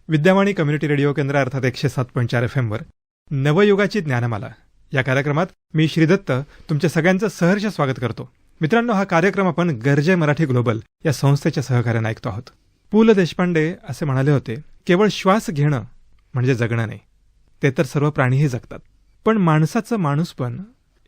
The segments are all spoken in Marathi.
विद्यावाणी कम्युनिटी रेडिओ केंद्र अर्थात 107.4 FM वर नवयुगाची ज्ञानमाला या कार्यक्रमात मी श्रीदत्त तुमच्या सगळ्यांचं सहर्ष स्वागत करतो. मित्रांनो, हा कार्यक्रम आपण गरजे मराठी ग्लोबल या संस्थेच्या सहकार्याने ऐकतो आहोत. पु ल देशपांडे असे म्हणाले होते, केवळ श्वास घेणं म्हणजे जगणं नाही, ते तर सर्व प्राणीही जगतात. पण माणसाचं माणूसपण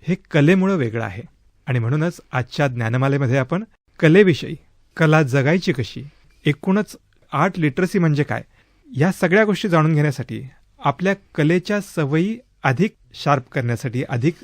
हे कलेमुळे वेगळं आहे. आणि म्हणूनच आजच्या ज्ञानमालेमध्ये आपण कलेविषयी, कला जगायची कशी, एकूणच आर्ट लिटरसी म्हणजे काय, या सगळ्या गोष्टी जाणून घेण्यासाठी, आपल्या कलेच्या सवयी अधिक शार्प करण्यासाठी, अधिक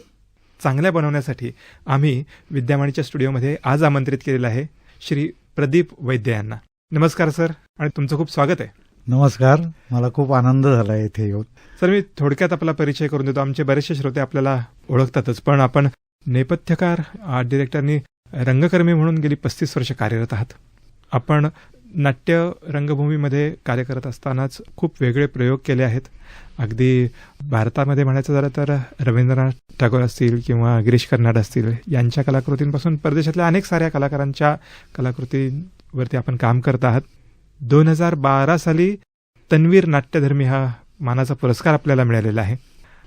चांगल्या बनवण्यासाठी आम्ही विद्यावाणीच्या स्टुडिओमध्ये आज आमंत्रित केलेलं आहे श्री प्रदीप वैद्य यांना. नमस्कार सर, आणि तुमचं खूप स्वागत आहे. नमस्कार, मला खूप आनंद झाला इथे येऊन. सर, मी थोडक्यात आपला परिचय करून देतो. आमचे बरेचसे श्रोते आपल्याला ओळखतातच, पण आपण नेपथ्यकार, आर्ट डिरेक्टरनी रंगकर्मी म्हणून गेली 35 वर्ष कार्यरत आहात. आपण नाट्य रंगभूमीमध्ये कार्य करत असतानाच खूप वेगळे प्रयोग केले आहेत. अगदी भारतामध्ये म्हणायचं झालं तर रवींद्रनाथ टागोर असतील किंवा गिरीश कर्नाड असतील, यांच्या कलाकृतींपासून परदेशातल्या अनेक साऱ्या कलाकारांच्या कलाकृतींवरती आपण काम करत आहात. 2012 साली तन्वीर नाट्यधर्मी हा मानाचा पुरस्कार आपल्याला मिळालेला आहे.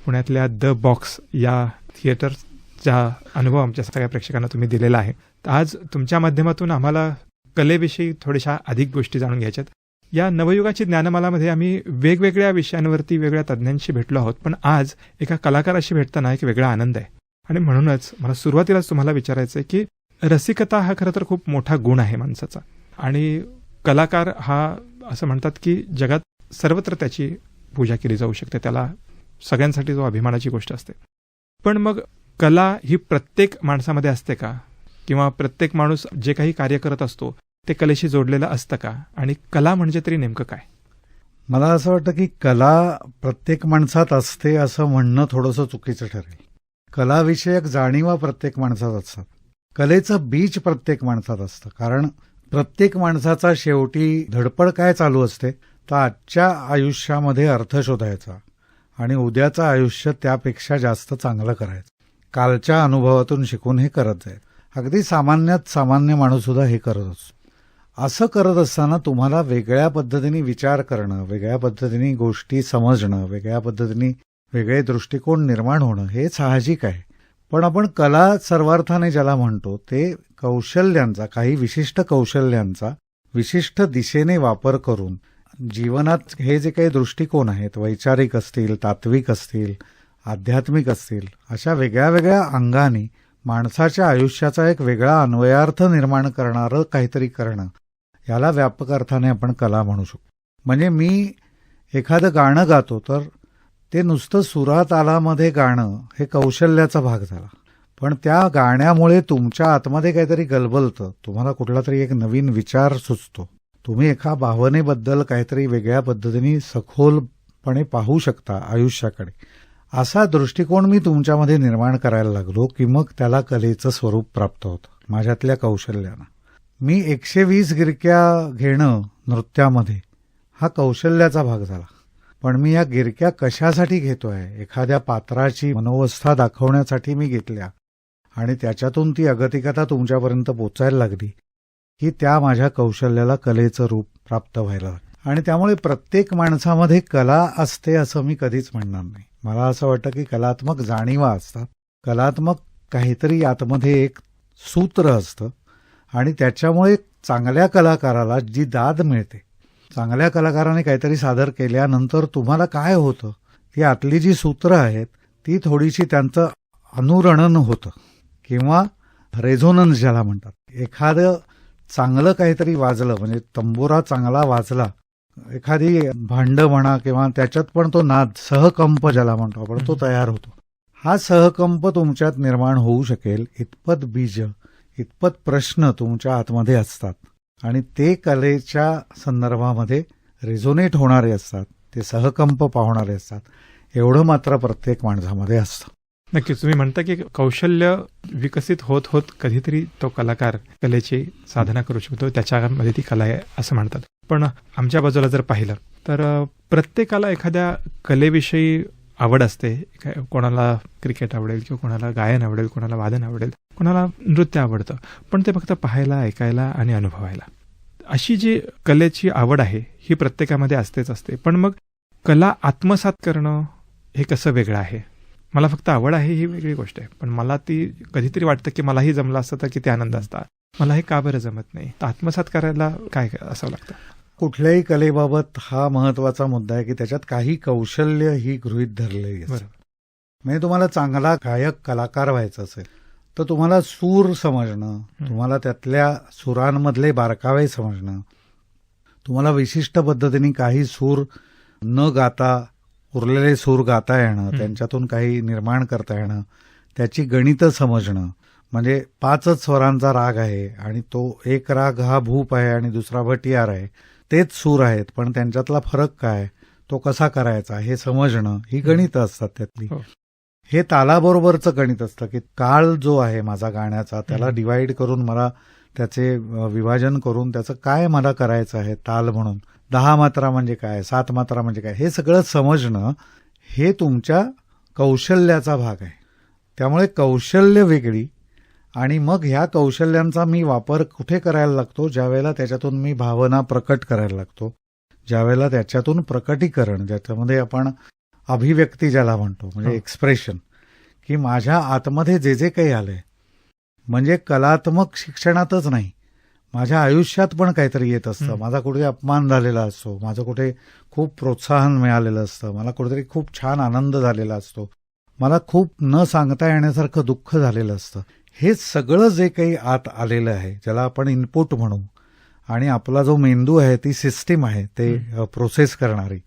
पुण्यातल्या द बॉक्स या थिएटरचा अनुभव आमच्या सगळ्या प्रेक्षकांना तुम्ही दिलेला आहे. आज तुमच्या माध्यमातून आम्हाला कलेविषयी थोड्याशा अधिक गोष्टी जाणून घ्यायच्यात. या नवयुगाची ज्ञानमालामध्ये आम्ही वेगवेगळ्या विषयांवरती वेगळ्या तज्ज्ञांशी भेटलो आहोत, पण आज एका कलाकाराशी भेटताना एक वेगळा आनंद आहे. आणि म्हणूनच मला सुरुवातीलाच तुम्हाला विचारायचं आहे की रसिकता हा खरं तर खूप मोठा गुण आहे माणसाचा, आणि कलाकार हा असं म्हणतात की जगात सर्वत्र त्याची पूजा केली जाऊ शकते, त्याला सगळ्यांसाठी जो अभिमानाची गोष्ट असते. पण मग कला ही प्रत्येक माणसामध्ये असते का, किंवा प्रत्येक माणूस जे काही कार्य करत असतो ते कलेशी जोडलेलं असतं का, आणि कला म्हणजे तरी नेमकं काय? मला असं वाटतं की कला प्रत्येक माणसात असते असं म्हणणं थोडंसं चुकीचं ठरेल. कलाविषयक जाणीवा प्रत्येक माणसात असतात. कलेचं बीज प्रत्येक माणसात असतं. कारण प्रत्येक माणसाचा शेवटी धडपड काय चालू असते, तर आजच्या आयुष्यामध्ये अर्थ शोधायचा आणि उद्याचं आयुष्य त्यापेक्षा जास्त चांगलं करायचं. कालच्या अनुभवातून शिकून हे करत जायचं. अगदी सामान्यात सामान्य माणूस सुद्धा हे करत असतो. असं करत असताना तुम्हाला वेगळ्या पद्धतीने विचार करणं, वेगळ्या पद्धतीने गोष्टी समजणं, वेगळ्या पद्धतीने वेगळे दृष्टिकोन निर्माण होणं हे साहजिक आहे. पण आपण कला सर्वार्थाने ज्याला म्हणतो ते कौशल्यांचा, काही विशिष्ट कौशल्यांचा विशिष्ट दिशेने वापर करून जीवनात हे जे काही दृष्टिकोन आहेत, वैचारिक असतील, तात्विक असतील, आध्यात्मिक असतील, अशा वेगळ्या वेगळ्या अंगाने माणसाच्या आयुष्याचा एक वेगळा अन्वयार्थ निर्माण करणारं काहीतरी करणं, याला व्यापक अर्थाने आपण कला म्हणू शकतो. म्हणजे मी एखादं गाणं गातो तर ते नुसतं सुरातालामध्ये गाणं हे कौशल्याचा भाग झाला, पण त्या गाण्यामुळे तुमच्या आतमध्ये काहीतरी गलबलतं, तुम्हाला कुठला तरी एक नवीन विचार सुचतो, तुम्ही एका भावनेबद्दल काहीतरी वेगळ्या पद्धतीने सखोलपणे पाहू शकता आयुष्याकडे. असा दृष्टिकोन मी तुमच्यामध्ये निर्माण करायला लागलो की मग त्याला कलेचं स्वरूप प्राप्त होतं माझ्यातल्या कौशल्यानं. मी 120 गिरक्या घेणं नृत्यामध्ये हा कौशल्याचा भाग झाला, पण मी या गिरक्या कशासाठी घेतोय, एखाद्या पात्राची मनोवस्था दाखवण्यासाठी मी घेतल्या, आणि त्याच्यातून ती अगतिकता तुमच्यापर्यंत पोचायला लागली की त्या माझ्या कौशल्याला कलेचं रूप प्राप्त व्हायला लागलं. आणि त्यामुळे प्रत्येक माणसामध्ये कला असते असं मी कधीच म्हणणार नाही. मला असं वाटतं की कलात्मक जाणीवा असतात, कलात्मक काहीतरी आतमध्ये एक सूत्र असतं, आणि त्याच्यामुळे चांगल्या कलाकाराला जी दाद मिळते, चांगल्या कलाकाराने काहीतरी सादर केल्यानंतर तुम्हाला काय होतं, ती आतली जी सूत्र आहेत ती थोडीशी त्यांचं अनुरणन होतं, किंवा रेझोनन्स ज्याला म्हणतात. एखादं चांगलं काहीतरी वाजलं, म्हणजे तंबोरा चांगला वाजला, एखादी भांड म्हणा, किंवा त्याच्यात पण तो नाद, सहकंप ज्याला म्हणतो आपण, तो तयार होतो. हा सहकंप तुमच्यात निर्माण होऊ शकेल इतपत बीज, इतपत प्रश्न तुमच्या आतमध्ये असतात, आणि ते कलेच्या संदर्भामध्ये रेझोनेट होणारे असतात, ते सहकंप पावणारे असतात. एवढं मात्र प्रत्येक माणसामध्ये असतं. नक्कीच. तुम्ही म्हणता की कौशल्य विकसित होत होत कधीतरी तो कलाकार कलेची साधना करू शकतो, त्याच्यामध्ये ती कला आहे असं म्हणतात. पण आमच्या बाजूला जर पाहिलं तर प्रत्येकाला एखाद्या कलेविषयी आवड असते. कोणाला क्रिकेट आवडेल, किंवा कोणाला गायन आवडेल, कोणाला वादन आवडेल, कोणाला नृत्य आवडतं, पण ते फक्त पाहायला, ऐकायला आणि अनुभवायला. अशी जी कलेची आवड आहे ही प्रत्येकामध्ये असतेच असते, पण मग कला आत्मसात करणं हे कसं वेगळं आहे? मला फक्त आवड आहे ही वेगळी गोष्ट आहे, पण मला ती कधीतरी वाटतं की मलाही जमलं असतं तर किती आनंद असता. मला हे का बरं जमत नाही? तर आत्मसात करायला काय असावं लागतं? कुठल्याही कलेबाबत हा महत्वाचा मुद्दा आहे की त्याच्यात काही कौशल्य ही गृहीत धरलेली असते. बरोबर. म्हणजे तुम्हाला चांगला गायक कलाकार व्हायचं असेल तर तुम्हाला सूर समजणं, तुम्हाला त्यातल्या सुरांमधले बारकावे समजणं, तुम्हाला विशिष्ट पद्धतीने काही सूर न गाता उरलेले सूर गाता येणं, त्यांच्यातून काही निर्माण करता येणं, त्याची गणितं समजणं. म्हणजे 5च स्वरांचा राग आहे आणि तो एक राग हा भूप आहे आणि दुसरा भटियार आहे, तेच सूर आहेत पण त्यांच्यातला फरक काय, तो कसा करायचा हे समजणं, ही गणितं असतात त्यातली. हे तालाबरोबरचं गणित असतं की काळ जो आहे माझा गाण्याचा त्याला डिवाइड करून मला त्याचे विभाजन करून त्याचं काय मला करायचं आहे ताल म्हणून, 10 मात्रा म्हणजे काय, 7 मात्रा म्हणजे काय, हे सगळं समजणं हे तुमच्या कौशल्याचा भाग आहे. त्यामुळे कौशल्य वेगळी आणि मग ह्या कौशल्यांचा मी वापर कुठे करायला लागतो, ज्यावेळेला त्याच्यातून मी भावना प्रकट करायला लागतो, ज्यावेळेला त्याच्यातून प्रकटीकरण, ज्याच्यामध्ये आपण अभिव्यक्ती ज्याला म्हणतो म्हणजे एक्सप्रेशन, की माझ्या आतमध्ये जे जे काही आलंय, म्हणजे कलात्मक शिक्षणातच नाही, माझ्या आयुष्यात पण काहीतरी येत असतं. माझा कुठे अपमान झालेला असतो, माझं कुठे खूप प्रोत्साहन मिळालेलं असतं, मला कुठेतरी खूप छान आनंद झालेला असतो, मला खूप न सांगता येण्यासारखं दुःख झालेलं असतं. हे सगळं जे काही आत आलेलं आहे, ज्याला आपण इनपुट म्हणू, आणि आपला जो मेंदू आहे ती सिस्टीम आहे ते प्रोसेस करणारी,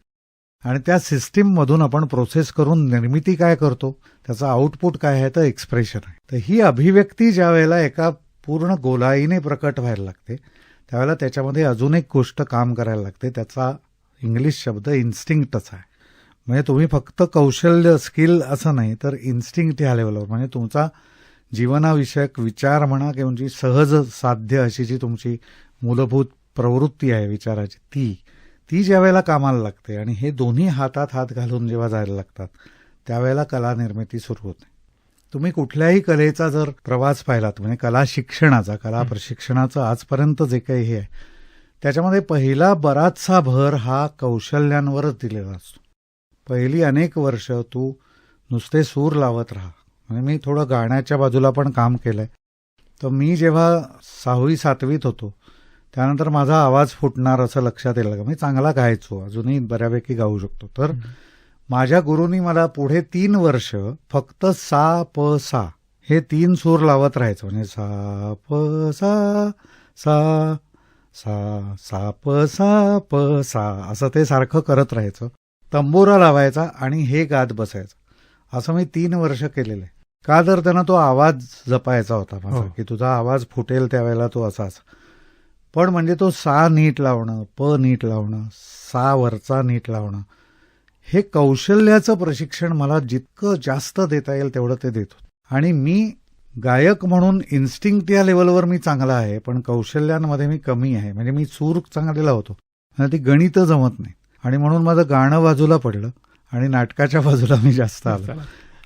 आणि त्या सिस्टीममधून आपण प्रोसेस करून निर्मिती काय करतो, त्याचं आउटपुट काय आहे तर एक्सप्रेशन आहे. तर ही अभिव्यक्ती ज्या वेळेला एका पूर्ण गोलाईने प्रकट व्हायला लागते त्यावेळेला त्याच्यामध्ये अजून एक गोष्ट काम करायला लागते, त्याचा इंग्लिश शब्द इन्स्टिंक्टच आहे. म्हणजे तुम्ही फक्त कौशल्य स्किल असं नाही तर इन्स्टिंक्ट ह्या लेवलवर, म्हणजे तुमचा जीवनाविषयक विचार म्हणा किंवा तुमची सहज साध्य अशी जी तुमची मूलभूत प्रवृत्ती आहे विचाराची ती ज्या वेळेला कामाला लागते आणि हे दोन्ही हातात हात घालून जेव्हा जायला लागतात त्यावेळेला कला निर्मिती सुरू होते. तुम्ही कुठल्याही कलेचा जर प्रवास पाहिलात, म्हणजे कला शिक्षणाचा, कला प्रशिक्षणाचं आजपर्यंत जे काही हे आहे त्याच्यामध्ये पहिला बराचसा भर हा कौशल्यांवरच दिलेला असतो. पहिली अनेक वर्ष तू नुसते सूर लावत राहा. म्हणजे मी थोडं गाण्याच्या बाजूला पण काम केलंय. तर मी जेव्हा 6वी 7वीत होतो त्यानंतर माझा आवाज फुटणार असं लक्षात येईल का, मी चांगला गायचो, अजूनही बऱ्यापैकी गाऊ शकतो. तर माझ्या गुरुनी मला पुढे 3 वर्ष फक्त सा प सा हे 3 सूर लावत राहायचं. म्हणजे सा प सा सा सा सा प सा प सा असं ते सारखं करत राहायचं. तंबोरा लावायचा आणि हे गात बसायचं. असं मी 3 वर्ष केलेलं आहे. का तर त्यांना तो आवाज जपायचा होता माझा, की तुझा आवाज फुटेल त्यावेळेला तो असाच. पण म्हणजे तो सा नीट लावणं, प नीट लावणं, सा वरचा नीट लावणं, हे कौशल्याचं प्रशिक्षण मला जितकं जास्त देता येईल तेवढं ते देतो. आणि मी गायक म्हणून इन्स्टिंक्ट या लेवलवर मी चांगला आहे, पण कौशल्यांमध्ये मी कमी आहे. म्हणजे मी सूर चांगलेला होतो आणि ती गणितं जमत नाही, आणि म्हणून माझं गाणं बाजूला पडलं आणि नाटकाच्या बाजूला मी जास्त आलो.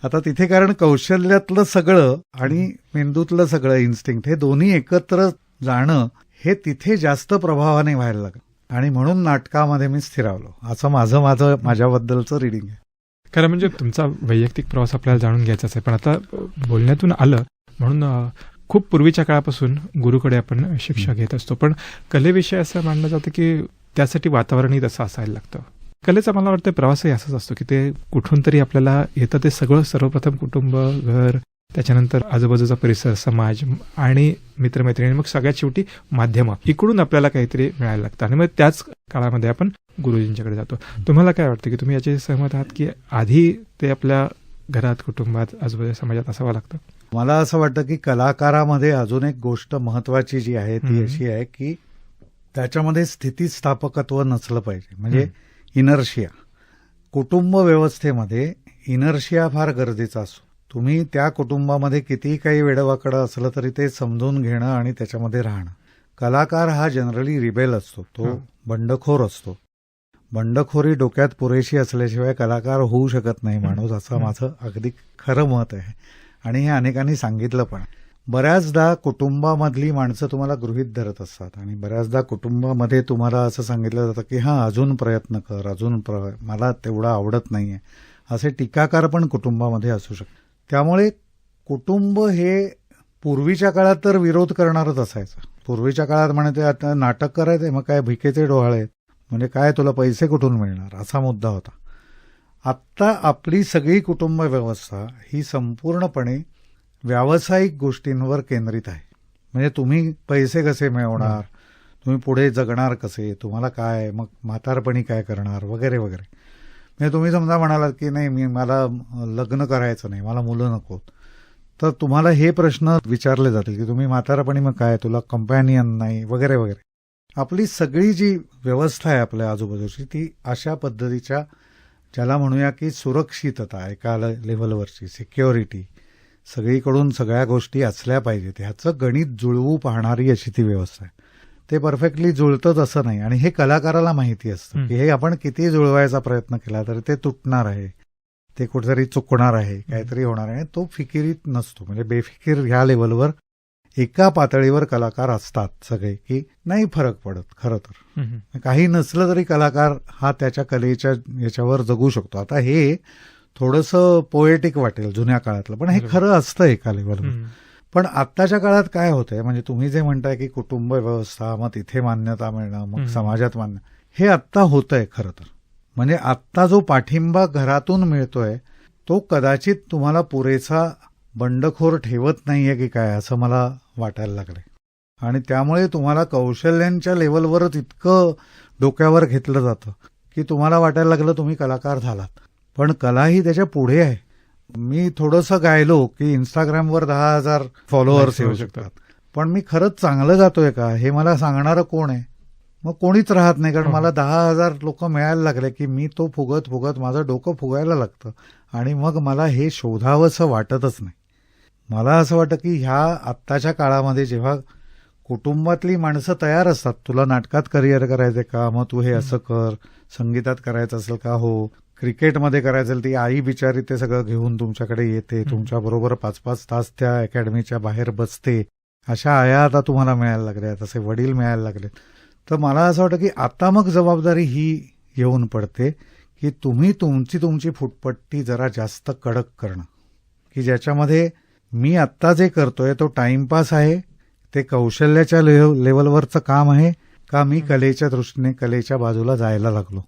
आता तिथे कारण कौशल्यातलं सगळं आणि मेंदूतलं सगळं इन्स्टिंक्ट हे दोन्ही एकत्र जाणं हे तिथे जास्त प्रभावाने व्हायला लागलं, आणि म्हणून नाटकामध्ये मी स्थिरावलो. असं माझ्याबद्दलचं रिडिंग आहे. खरं म्हणजे तुमचा वैयक्तिक प्रवास आपल्याला जाणून घ्यायचाच आहे, पण आता बोलण्यातून आलं म्हणून खूप पूर्वीच्या काळापासून गुरुकडे आपण शिक्षा घेत असतो, पण कलेविषयी असं मानलं जातं की त्यासाठी वातावरणही तसं असायला लागतं. कलेचा मला वाटतं प्रवासही असाच असतो की ते कुठून तरी आपल्याला येतं. ते सगळं सर्वप्रथम कुटुंब, घर, त्याच्यानंतर आजूबाजूचा परिसर, समाज आणि मित्रमैत्रिणी, मग सगळ्यात शेवटी माध्यमं, इकडून आपल्याला काहीतरी मिळायला लागतं आणि मग त्याच काळामध्ये आपण गुरुजींच्याकडे जातो. तुम्हाला काय वाटतं की तुम्ही याची सहमत आहात की आधी ते आपल्या घरात, कुटुंबात, आजूबाजूच्या समाजात असावं लागतं? मला असं वाटतं की कलाकारामध्ये अजून एक गोष्ट महत्वाची जी आहे ती अशी आहे की त्याच्यामध्ये स्थितिस्थापकत्व नसलं पाहिजे. म्हणजे इनर्शिया. कुटुंब व्यवस्थेमध्ये इनर्शिया फार गरजेचा असतो. तुम्ही त्या कुटुंबामध्ये कितीही काही वेडवाकडं असलं तरी ते समजून घेणं आणि त्याच्यामध्ये राहणं. कलाकार हा जनरली रिबेल असतो, तो बंडखोर असतो. बंडखोरी डोक्यात पुरेशी असल्याशिवाय कलाकार होऊ शकत नाही माणूस, असं माझं अगदी खरं मत आहे आणि हे अनेकांनी सांगितलं पण. बऱ्याचदा कुटुंबामधली माणसं तुम्हाला गृहीत धरत असतात आणि बऱ्याचदा कुटुंबामध्ये तुम्हाला असं सांगितलं जातं की हां, अजून प्रयत्न कर, मला तेवढं आवडत नाहीये, असे टीकाकार पण कुटुंबामध्ये असू शकतात. त्यामुळे कुटुंब हे पूर्वीच्या काळात तर विरोध करणारच असायचं. पूर्वीच्या काळात म्हणते आता नाटक करायचंय, मग काय भिकेचे डोहाळे आहेत, म्हणजे काय तुला पैसे कुठून मिळणार, असा मुद्दा होता. आत्ता आपली सगळी कुटुंब व्यवस्था ही संपूर्णपणे व्यावसायिक गोष्टींवर केंद्रित आहे. म्हणजे तुम्ही पैसे कसे मिळवणार, तुम्ही पुढे जगणार कसे, तुम्हाला काय, मग म्हातारपणी काय करणार, वगैरे वगैरे. म्हणजे तुम्ही समजा म्हणालात की नाही, मला लग्न करायचं नाही, मला मुलं नकोत, तर तुम्हाला हे प्रश्न विचारले जातील की तुम्ही म्हातारपणी मग काय, तुला कंपॅनियन नाही, वगैरे वगैरे. आपली सगळी जी व्यवस्था आहे आपल्या आजूबाजूची, ती अशा पद्धतीच्या, ज्याला म्हणूया की सुरक्षितता, एका लेव्हलवरची सिक्युरिटी, सगळीकडून सगळ्या गोष्टी असल्या पाहिजेत, ह्याचं गणित जुळवू पाहणारी अशी ती व्यवस्था आहे. ते परफेक्टली जुळतंच असं नाही, आणि हे कलाकाराला माहिती असतं की हे आपण किती जुळवायचा प्रयत्न केला तरी ते तुटणार आहे, ते कुठेतरी चुकणार आहे, काहीतरी होणार आहे. तो फिकिरीत नसतो. म्हणजे बेफिकीर ह्या लेव्हलवर एका पातळीवर कलाकार असतात सगळे, की नाही फरक पडत. खरं तर काही नसलं तरी कलाकार हा त्याच्या कलेच्या याच्यावर जगू शकतो. आता हे थोडंसं पोएटिक वाटेल जुन्या काळातलं, पण हे खरं असतं एका लेव्हलवर. पण आत्ताच्या काळात काय होतंय, म्हणजे तुम्ही जे म्हणताय की कुटुंब व्यवस्था, मग तिथे मान्यता मिळणं, मग समाजात मान्य, हे आत्ता होतंय खरं तर. म्हणजे आत्ता जो पाठिंबा घरातून मिळतोय तो कदाचित तुम्हाला पुरेसा बंडखोर ठेवत नाहीये की काय, असं मला वाटायला लागलंय. आणि त्यामुळे तुम्हाला कौशल्यांच्या लेव्हलवरच इतकं डोक्यावर घेतलं जातं की तुम्हाला वाटायला लागलं तुम्ही कलाकार झालात. पण कला ही त्याच्या पुढे आहे. मी थोडंसं गायलो की इंस्टाग्रामवर 10,000 फॉलोअर्स येऊ शकतात, पण मी खरंच चांगलं गातोय का हे मला सांगणारं कोण आहे? मग कोणीच राहत नाही, कारण मला 10,000 लोक मिळायला लागले की मी तो फुगत फुगत माझं डोकं फुगायला लागतं, आणि मग मला हे शोधावंसं वाटतच नाही. मला असं वाटतं की ह्या आत्ताच्या काळामध्ये जेव्हा कुटुंबातली माणसं तयार असतात, तुला नाटकात करिअर करायचंय का, मग तू हे असं कर, संगीतात करायचं असेल का, हो, क्रिकेटमध्ये करायचं असेल, ती आई बिचारी ते सगळं घेऊन तुमच्याकडे येते, तुमच्याबरोबर 5-5 तास त्या अकॅडमीच्या बाहेर बसते, अशा आया आता तुम्हाला मिळायला लागल्यात, असे वडील मिळायला लागलेत. तर मला असं वाटतं की आता मग जबाबदारी ही येऊन पडते की तुम्ही तुमची फुटपट्टी जरा जास्त कडक करणं, की ज्याच्यामध्ये मी आत्ता जे करतोय तो टाइमपास आहे, ते कौशल्याच्या लेवलवरचं काम आहे का, मी कलेच्या दृष्टीने कलेच्या बाजूला जायला लागले,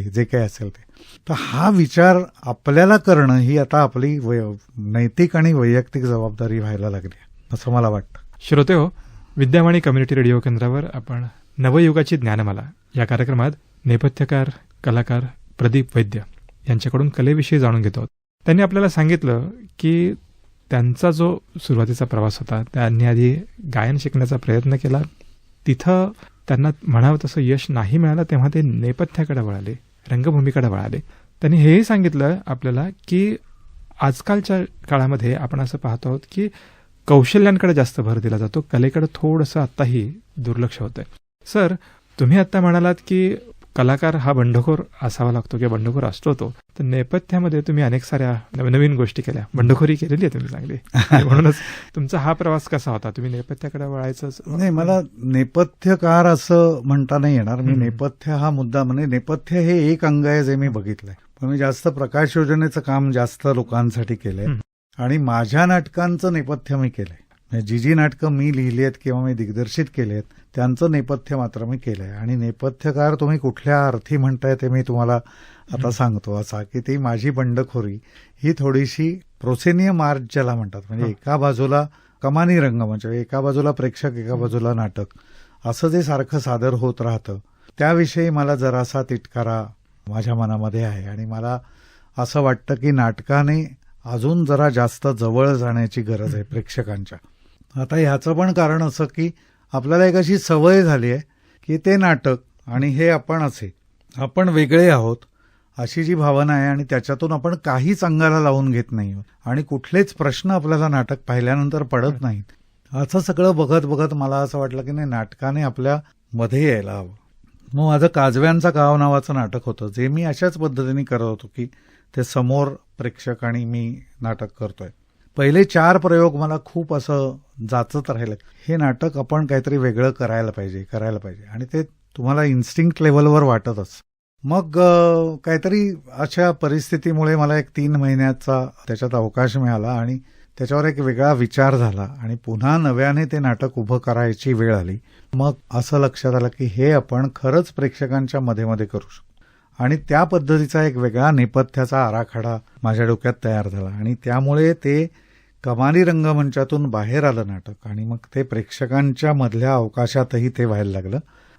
जे काही असेल ते. तर हा विचार आपल्याला करणं ही आता आपली नैतिक आणि वैयक्तिक जबाबदारी व्हायला लागली, असं मला वाटतं. श्रोतेहो, विद्यावाणी कम्युनिटी रेडिओ केंद्रावर आपण नवयुगाची ज्ञानमाला या कार्यक्रमात नेपथ्यकार कलाकार प्रदीप वैद्य यांच्याकडून कलेविषयी जाणून घेतो. त्यांनी आपल्याला सांगितलं की त्यांचा जो सुरुवातीचा प्रवास होता, त्यांनी आधी गायन शिकण्याचा प्रयत्न केला, तिथं त्यांना म्हणावं तसं यश नाही मिळालं, तेव्हा ते नेपथ्याकडे वळाले, रंगभूमीकडे वळाले. त्यांनी हेही सांगितलं आपल्याला की आजकालच्या काळामध्ये आपण असं पाहतो आहोत की कौशल्यांकडे जास्त भर दिला जातो, कलेकडे थोडंसं आत्ताही दुर्लक्ष होतंय. सर, तुम्ही आत्ता म्हणालात की कलाकार हा बंडखोर असावा लागतो किंवा बंडखोर असतो तो, तर नेपथ्यामध्ये तुम्ही अनेक साऱ्या नवीन गोष्टी केल्या, बंडखोरी केलेली आहे तुम्ही चांगली. म्हणूनच तुमचा हा प्रवास कसा होता, तुम्ही नेपथ्याकडे वळायचं? नाही, मला नेपथ्यकार असं म्हणता नाही येणार. मी नेपथ्य हा मुद्दा, म्हणजे नेपथ्य हे एक अंग आहे जे मी बघितलंय, पण मी जास्त प्रकाश योजनेचं काम जास्त लोकांसाठी केलंय आणि माझ्या नाटकांचं नेपथ्य मी केलंय. जी नाटकं मी लिहिली आहेत किंवा मी दिग्दर्शित केली आहेत त्यांचं नेपथ्य मात्र मी केलंय. आणि नेपथ्यकार तुम्ही कुठल्या अर्थी म्हणताय ते मी तुम्हाला आता सांगतो, असा की ती माझी बंडखोरी ही थोडीशी प्रोसेनियम मार्च ज्याला म्हणतात, म्हणजे एका बाजूला कमानी रंगमंच, एका बाजूला प्रेक्षक, एका बाजूला नाटक, असं जे सारखं सादर होत राहतं, त्याविषयी मला जरासा तिटकारा माझ्या मनामध्ये आहे. आणि मला असं वाटतं की नाटकाने अजून जरा जास्त जवळ जाण्याची गरज आहे प्रेक्षकांच्या. आता ह्याचं पण कारण असं की आपल्याला एक अशी सवय झाली आहे की ते नाटक आणि हे आपण वेगळे आहोत अशी जी भावना आहे, आणि त्याच्यातून आपण काहीच अंगाला लावून घेत नाही आणि कुठलेच प्रश्न आपल्याला नाटक पाहिल्यानंतर पडत नाहीत. असं सगळं बघत बघत मला असं वाटलं की नाही, नाटकाने आपल्या मध्ये यायला हवं. मग माझं काजव्यांचा गाव नावाचं नाटक होतं, जे मी अशाच पद्धतीने करत होतो की ते समोर प्रेक्षक आणि मी नाटक करतोय. पहिले 4 प्रयोग मला खूप असं जाचत राहिलं. हे नाटक आपण काहीतरी वेगळं करायला पाहिजे आणि ते तुम्हाला इन्स्टिंक्ट लेव्हलवर वाटतच. मग काहीतरी अशा परिस्थितीमुळे मला एक 3 महिन्याचा त्याच्यात अवकाश मिळाला आणि त्याच्यावर एक वेगळा विचार झाला आणि पुन्हा नव्याने ते नाटक उभं करायची वेळ आली. मग असं लक्षात आलं की हे आपण खरंच प्रेक्षकांच्या मध्ये करू शकतो आणि त्या पद्धतीचा एक वेगळा नेपथ्याचा आराखडा माझ्या डोक्यात तयार झाला आणि त्यामुळे ते कमाली रंगमंचातून बाहेर आलं नाटक आणि मग ते प्रेक्षकांच्या मधल्या अवकाशातही ते व्हायला लागलं.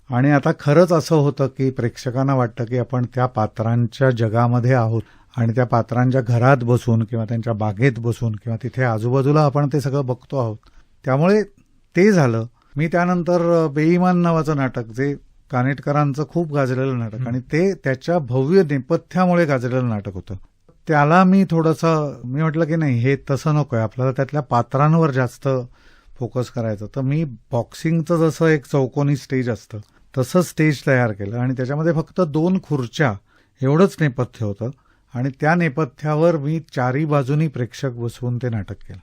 आणि आता खरंच असं होतं की प्रेक्षकांना वाटतं की आपण त्या पात्रांच्या जगामध्ये आहोत आणि त्या पात्रांच्या घरात बसून किंवा त्यांच्या बागेत बसून किंवा तिथे आजूबाजूला आपण ते सगळं बघतो आहोत. त्यामुळे ते झालं. मी त्यानंतर बेईमान नावाचं नाटक, जे कानेटकरांचं खूप गाजलेलं नाटक आणि ते त्याच्या भव्य नेपथ्यामुळे गाजलेलं नाटक होतं, त्याला मी म्हटलं की नाही, हे तसं नकोय, आपल्याला त्यातल्या पात्रांवर जास्त फोकस करायचं. तर मी बॉक्सिंगचं जसं एक चौकोनी स्टेज असतं तसं स्टेज तयार केलं आणि त्याच्यामध्ये फक्त 2 खुर्च्या एवढंच नेपथ्य होतं आणि त्या नेपथ्यावर मी 4ही बाजूनी प्रेक्षक बसवून ते नाटक केलं.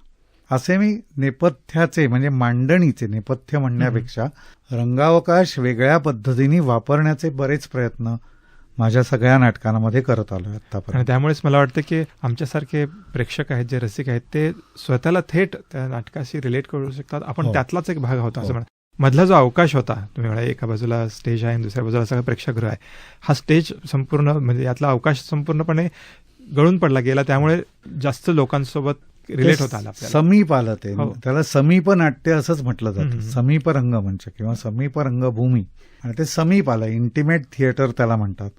असे मी नेपथ्याचे म्हणजे मांडणीचे, नेपथ्य म्हणण्यापेक्षा रंगावकाश वेगळ्या पद्धतीने वापरण्याचे बरेच प्रयत्न माझ्या सगळ्या नाटकांमध्ये करत आलोय आतापर्यंत. आणि त्यामुळेच मला वाटतं की आमच्यासारखे प्रेक्षक आहेत, जे रसिक आहेत, ते स्वतःला थेट त्या नाटकाशी रिलेट करू शकतात. आपण त्यातलाच एक भाग होता असं म्हणा. मधला जो अवकाश होता, तुम्ही म्हणा एका बाजूला स्टेज आहे आणि दुसऱ्या बाजूला सगळं प्रेक्षकगृह आहे, हा स्टेज संपूर्ण म्हणजे यातला अवकाश संपूर्णपणे गळून पडला गेला. त्यामुळे जास्त लोकांसोबत रिलेट होता आला आपल्याला, समीप आलं ते. त्याला समीप नाट्य असंच म्हटलं जातं, समीप रंगमंच किंवा समीप रंगभूमी. आणि ते समीप आलं, इंटिमेट थिएटर त्याला म्हणतात.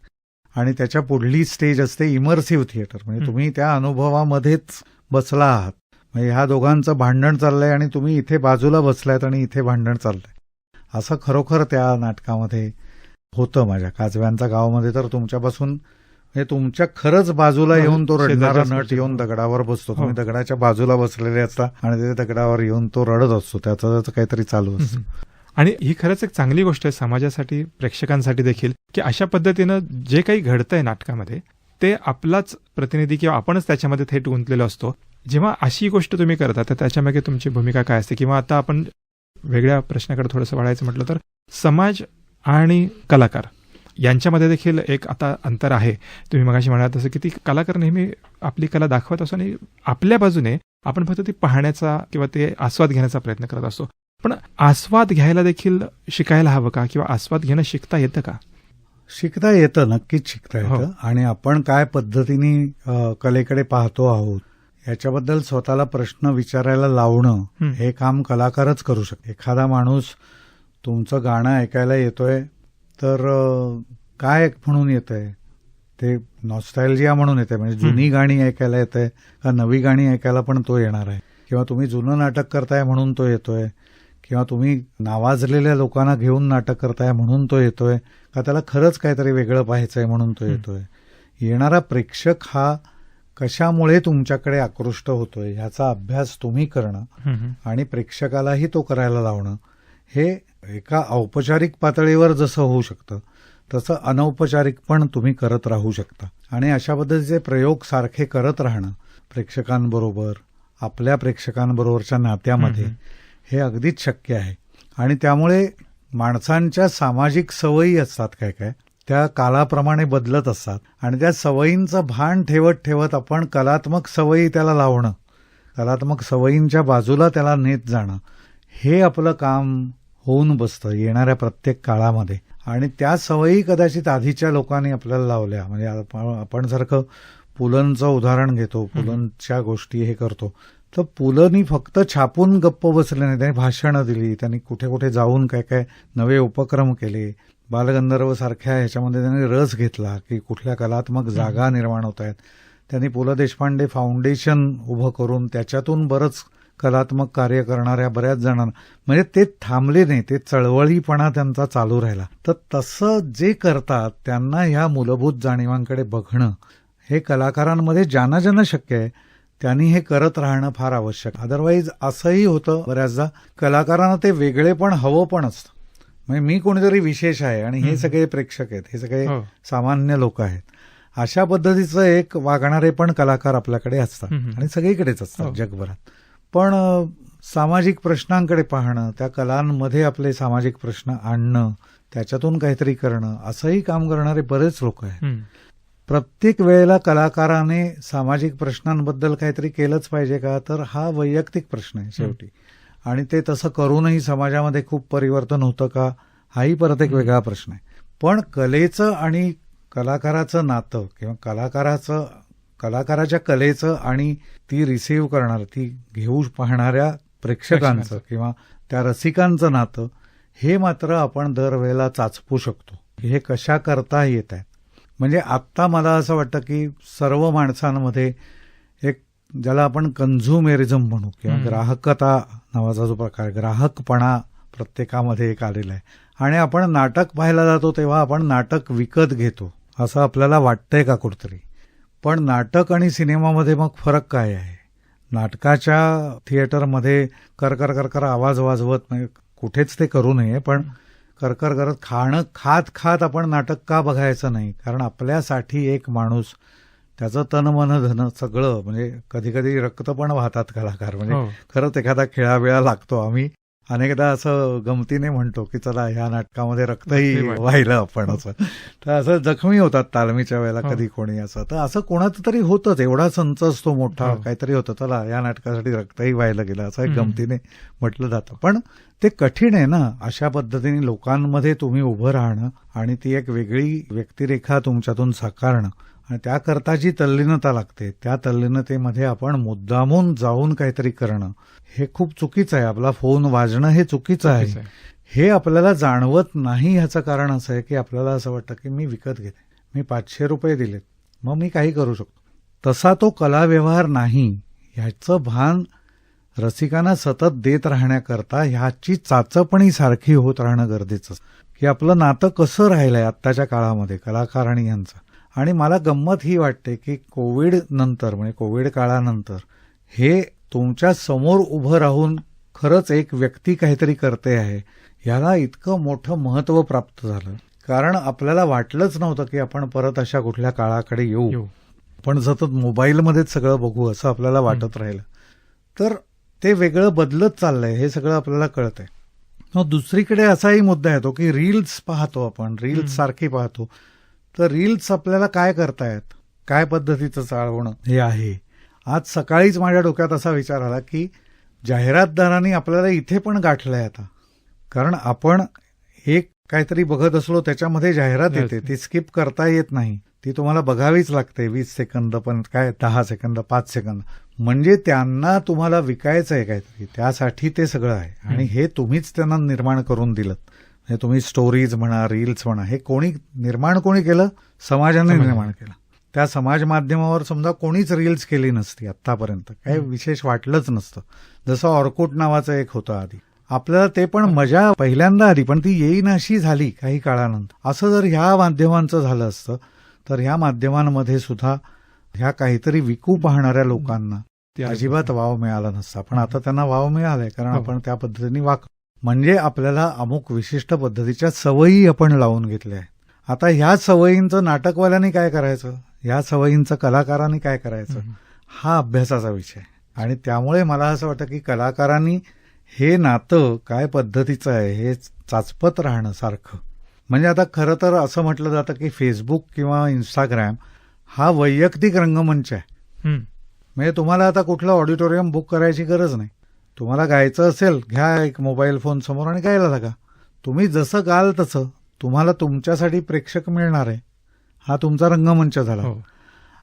आणि त्याच्या पुढली स्टेज असते इमर्सिव्ह थिएटर, म्हणजे तुम्ही त्या अनुभवामध्येच बसला आहात. म्हणजे ह्या दोघांचं भांडण चाललंय आणि तुम्ही इथे बाजूला बसलायत आणि इथे भांडण चाललंय, असं खरोखर त्या नाटकामध्ये होतं. माझ्या काजव्यांचा गावामध्ये तर तुमच्यापासून म्हणजे तुमच्या खरंच बाजूला येऊन तो रडणारा नट येऊन दगडावर बसतो, तुम्ही दगडाच्या बाजूला बसलेले असता आणि ते दगडावर येऊन तो रडत असतो, त्याचं काहीतरी चालू असतं. आणि ही खरंच एक चांगली गोष्ट आहे समाजासाठी, प्रेक्षकांसाठी देखील, की अशा पद्धतीनं जे काही घडतंय नाटकामध्ये ते आपलाच प्रतिनिधी किंवा आपणच त्याच्यामध्ये थेट गुंतलेलो असतो. जेव्हा अशी गोष्ट तुम्ही करता तर त्याच्यामागे तुमची भूमिका काय असते? किंवा आता आपण वेगळ्या प्रश्नाकडे थोडंसं वळायचं म्हटलं तर समाज आणि कलाकार यांच्यामध्ये देखील एक आता अंतर आहे. तुम्ही मगाशी म्हणाला तसं की ती कलाकार नेहमी आपली कला दाखवत असतो आणि आपल्या बाजूने आपण फक्त ती पाहण्याचा किंवा ते आस्वाद घेण्याचा प्रयत्न करत असतो. पण आस्वाद घ्यायला देखील शिकायला हवं का? किंवा आस्वाद घेणं शिकता येतं का? शिकता येतं, नक्कीच शिकता येतं. आणि आपण काय पद्धतीने कलेकडे पाहतो आहोत याच्याबद्दल स्वतःला प्रश्न विचारायला लावणं हे काम कलाकारच करू शकतो. एखादा माणूस तुमचं गाणं ऐकायला येतोय तर काय म्हणून येतंय? ते नॉस्टॅल्जिया म्हणून येतंय, म्हणजे जुनी गाणी ऐकायला येतंय का नवी गाणी ऐकायला पण तो येणार आहे? किंवा तुम्ही जुनं नाटक करताय म्हणून तो येतोय, किंवा तुम्ही नावाजलेल्या लोकांना घेऊन नाटक करताय म्हणून तो येतोय, का त्याला खरंच काहीतरी वेगळं पाहायचंय म्हणून तो येतोय? येणारा प्रेक्षक हा कशामुळे तुमच्याकडे आकृष्ट होतोय ह्याचा अभ्यास तुम्ही करणं आणि प्रेक्षकालाही तो करायला लावणं, हे एका औपचारिक पातळीवर जसं होऊ शकतं तसं अनौपचारिक पण तुम्ही करत राहू शकता. आणि अशा पद्धतीचे प्रयोग सारखे करत राहणं प्रेक्षकांबरोबर, आपल्या प्रेक्षकांबरोबरच्या नात्यामध्ये, हे अगदीच शक्य आहे. आणि त्यामुळे माणसांच्या सामाजिक सवयी असतात काय काय, त्या कालाप्रमाणे बदलत असतात आणि त्या सवयींचं भान ठेवत ठेवत आपण कलात्मक सवयी त्याला लावणं, कलात्मक सवयींच्या बाजूला त्याला नेत जाणं, हे आपलं काम होऊन बसतं येणाऱ्या प्रत्येक काळामध्ये. आणि त्या सवयी कदाचित आधीच्या लोकांनी आपल्याला लावल्या. म्हणजे आपण सारखं पुलंचं उदाहरण घेतो, पुलंच्या गोष्टी हे करतो, तर पुलंनी फक्त छापून गप्प बसले नाही, त्यांनी भाषणं दिली, त्यांनी कुठे कुठे जाऊन काय काय नवे उपक्रम केले, बालगंधर्व सारख्या ह्याच्यामध्ये त्यांनी रस घेतला की कुठल्या कलात्मक जागा निर्माण होत आहेत. त्यांनी पु ल देशपांडे फाउंडेशन उभं करून त्याच्यातून बरंच कलात्मक कार्य करणाऱ्या बऱ्याच जणांना, म्हणजे ते थांबले नाही, ते चळवळीपणा त्यांचा चालू राहिला. तर तसं जे करतात त्यांना ह्या मूलभूत जाणीवांकडे बघणं हे कलाकारांमध्ये ज्यांना ज्यांना शक्य आहे त्यांनी हे करत राहणं फार आवश्यक. अदरवाईज असंही होतं बऱ्याचदा, कलाकारांना ते वेगळे पण हवं पण असतं. म्हणजे मी कोणीतरी विशेष आहे आणि हे सगळे प्रेक्षक आहेत, हे सगळे सामान्य लोक आहेत, अशा पद्धतीचं एक वागणारे पण कलाकार आपल्याकडे असतात आणि सगळीकडेच असतात हो. जगभरात. पण सामाजिक प्रश्नांकडे पाहणं, त्या कलांमध्ये आपले सामाजिक प्रश्न आणणं, त्याच्यातून काहीतरी करणं, असंही काम करणारे बरेच लोक आहेत. प्रत्येक वेळेला कलाकाराने सामाजिक प्रश्नांबद्दल काहीतरी केलंच पाहिजे का, तर हा वैयक्तिक प्रश्न आहे शेवटी. आणि ते तसं करूनही समाजामध्ये खूप परिवर्तन होतं का, हाही परत एक वेगळा प्रश्न आहे. पण कलेचं आणि कलाकाराचं नातं किंवा कलाकाराच्या कलेचं आणि ती रिसीव्ह करणार, ती घेऊ पाहणाऱ्या प्रेक्षकांचं किंवा त्या रसिकांचं नातं, हे मात्र आपण दरवेळेला चाचपू शकतो. हे कशा करता येत आहेत. म्हणजे आत्ता मला असं वाटतं की सर्व माणसांमध्ये एक ज्याला आपण कन्झ्युमेरिझम म्हणू किंवा ग्राहकता नावाचा जो प्रकार, ग्राहकपणा प्रत्येकामध्ये एक आलेला आहे. आणि आपण नाटक पाहायला जातो तेव्हा आपण नाटक विकत घेतो असं आपल्याला वाटतंय का कुठतरी. पण नाटक आणि सिनेमामध्ये मग फरक काय आहे. नाटकाच्या थिएटरमध्ये करकर करकर आवाज वाजवत, म्हणजे कुठेच ते करू नये, पण करकर करत खात खात आपण नाटक का बघायचं नाही. कारण आपल्यासाठी एक माणूस त्याचं तन मन धन सगळं, म्हणजे कधी कधी रक्त पण वाहतात कलाकार. म्हणजे खरंच एखादा खेळावेळा लागतो. आम्ही अनेकदा असं गमतीने म्हणतो की चला ह्या नाटकामध्ये रक्तही वाहिलं आपण, असं. तर असं जखमी होतात तालमीच्या वेळेला कधी कोणी असं. तर असं कोणाचं तरी होतंच, एवढा संच असतो मोठा, काहीतरी होतं, चला या नाटकासाठी रक्तही व्हायला गेलं, असं एक गमतीने म्हटलं जातं. पण ते कठीण आहे ना, अशा पद्धतीने लोकांमध्ये तुम्ही उभं राहणं आणि ती एक वेगळी व्यक्तिरेखा तुमच्यातून साकारणं, आणि त्याकरता जी तल्लीनता लागते, त्या तल्लीनतेमध्ये आपण मुद्दामून जाऊन काहीतरी करणं, हे खूप चुकीचं आहे. आपला फोन वाजणं हे चुकीचं आहे. हे आपल्याला जाणवत नाही. ह्याचं कारण असं आहे की आपल्याला असं वाटतं की मी विकत घेते, मी 500 रुपये दिलेत, मग मी काही करू शकतो. तसा तो कला व्यवहार नाही. ह्याचं भान रसिकांना सतत देत राहण्याकरता ह्याची चाचपणी सारखी होत राहणं गरजेचं की आपलं नातं कसं राहिलंय आत्ताच्या काळामध्ये कलाकार आणि यांचं. आणि मला गंमत ही वाटते की कोविड नंतर, म्हणजे कोविड काळानंतर, हे तुमच्या समोर उभं राहून खरंच एक व्यक्ती काहीतरी करते आहे, याला इतकं मोठं महत्व प्राप्त झालं. कारण आपल्याला वाटलंच नव्हतं की आपण परत अशा कुठल्या काळाकडे येऊ. पण सतत मोबाईलमध्येच सगळं बघू असं आपल्याला वाटत राहिलं. तर ते वेगळं बदलत चाललंय, हे सगळं आपल्याला कळतंय. मग दुसरीकडे असाही मुद्दा येतो की रील्स पाहतो आपण, रील्स सारखी पाहतो. तर रील्स आपल्याला काय करतायत, काय पद्धतीचं चालवणं हे आहे. आज सकाळीच माझ्या डोक्यात असा विचार आला की जाहिरातदारांनी आपल्याला इथे पण गाठलंय आता. कारण आपण एक काहीतरी बघत असलो, त्याच्यामध्ये जाहिरात येते, ती स्किप करता येत नाही, ती तुम्हाला बघावीच लागते. 20 सेकंद पण काय, 10 सेकंद, 5 सेकंद. म्हणजे त्यांना तुम्हाला विकायचं आहे काहीतरी, त्यासाठी ते सगळं आहे. आणि हे तुम्हीच त्यांना निर्माण करून दिलं. म्हणजे तुम्ही स्टोरीज म्हणा, रील्स म्हणा, हे कोणी केलं? समाजाने निर्माण केलं. त्या समाज माध्यमावर समजा कोणीच रील्स केली नसती आतापर्यंत, काही विशेष वाटलंच नसतं. जसं ऑर्कुट नावाचं एक होतं आधी, आपल्याला ते पण मजा पहिल्यांदा आली, पण ती येईन अशी झाली काही काळानंतर. असं जर ह्या माध्यमांचं झालं असतं तर ह्या माध्यमांमध्ये सुद्धा ह्या काहीतरी विकू पाहणाऱ्या लोकांना अजिबात वाव मिळाला नसता. पण आता त्यांना वाव मिळालाय, कारण आपण त्या पद्धतीने म्हणजे आपल्याला अमुक विशिष्ट पद्धतीच्या सवयी आपण लावून घेतल्या आहेत. आता ह्या सवयींचं नाटकवाल्यांनी काय करायचं, ह्या सवयींचं कलाकारांनी काय करायचं, हा अभ्यासाचा विषय. आणि त्यामुळे मला असं वाटतं की कलाकारांनी हे नातं काय पद्धतीचं आहे हे चाचपत राहणं सारखं. म्हणजे आता खरं तर असं म्हटलं जातं की फेसबुक किंवा इंस्टाग्राम हा वैयक्तिक रंगमंच आहे. म्हणजे तुम्हाला आता कुठलं ऑडिटोरियम बुक करायची गरज नाही. तुम्हाला गायचं असेल, घ्या एक मोबाईल फोन समोर आणि गायला लागा. तुम्ही जसं गाल तसं तुम्हाला तुमच्यासाठी प्रेक्षक मिळणार आहे. हा तुमचा रंगमंच झाला.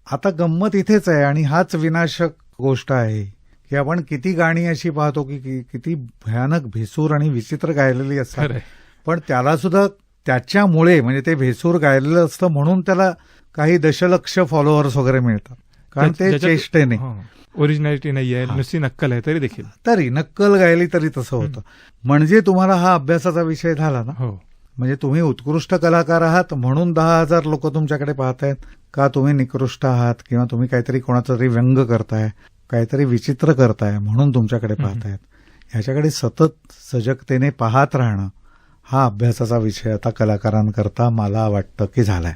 आता गंमत इथेच आहे, आणि हाच विनाशक गोष्ट आहे की आपण किती गाणी अशी पाहतो की किती भयानक भेसूर आणि विचित्र गायलेली असतात. पण त्याला सुद्धा त्याच्यामुळे, म्हणजे ते भेसूर गायलेलं असतं म्हणून त्याला काही दशलक्ष फॉलोअर्स वगैरे मिळतात, कारण ते चेष्टेने. ओरिजिनॅलिटी नाहीये, नुसती नक्कल आहे तरी नक्कल गायली तरी तसं होतं. म्हणजे तुम्हाला हा अभ्यासाचा विषय झाला ना. म्हणजे तुम्ही उत्कृष्ट कलाकार आहात म्हणून 10,000 लोक तुमच्याकडे पाहतायत का, तुम्ही निकृष्ट आहात किंवा तुम्ही काहीतरी कोणाचा तरी व्यंग करताय, काहीतरी विचित्र करताय म्हणून तुमच्याकडे पाहतायत. ह्याच्याकडे सतत सजगतेने पाहत राहणं हा अभ्यासाचा विषय आता कलाकारांकरता मला वाटतं की झालाय.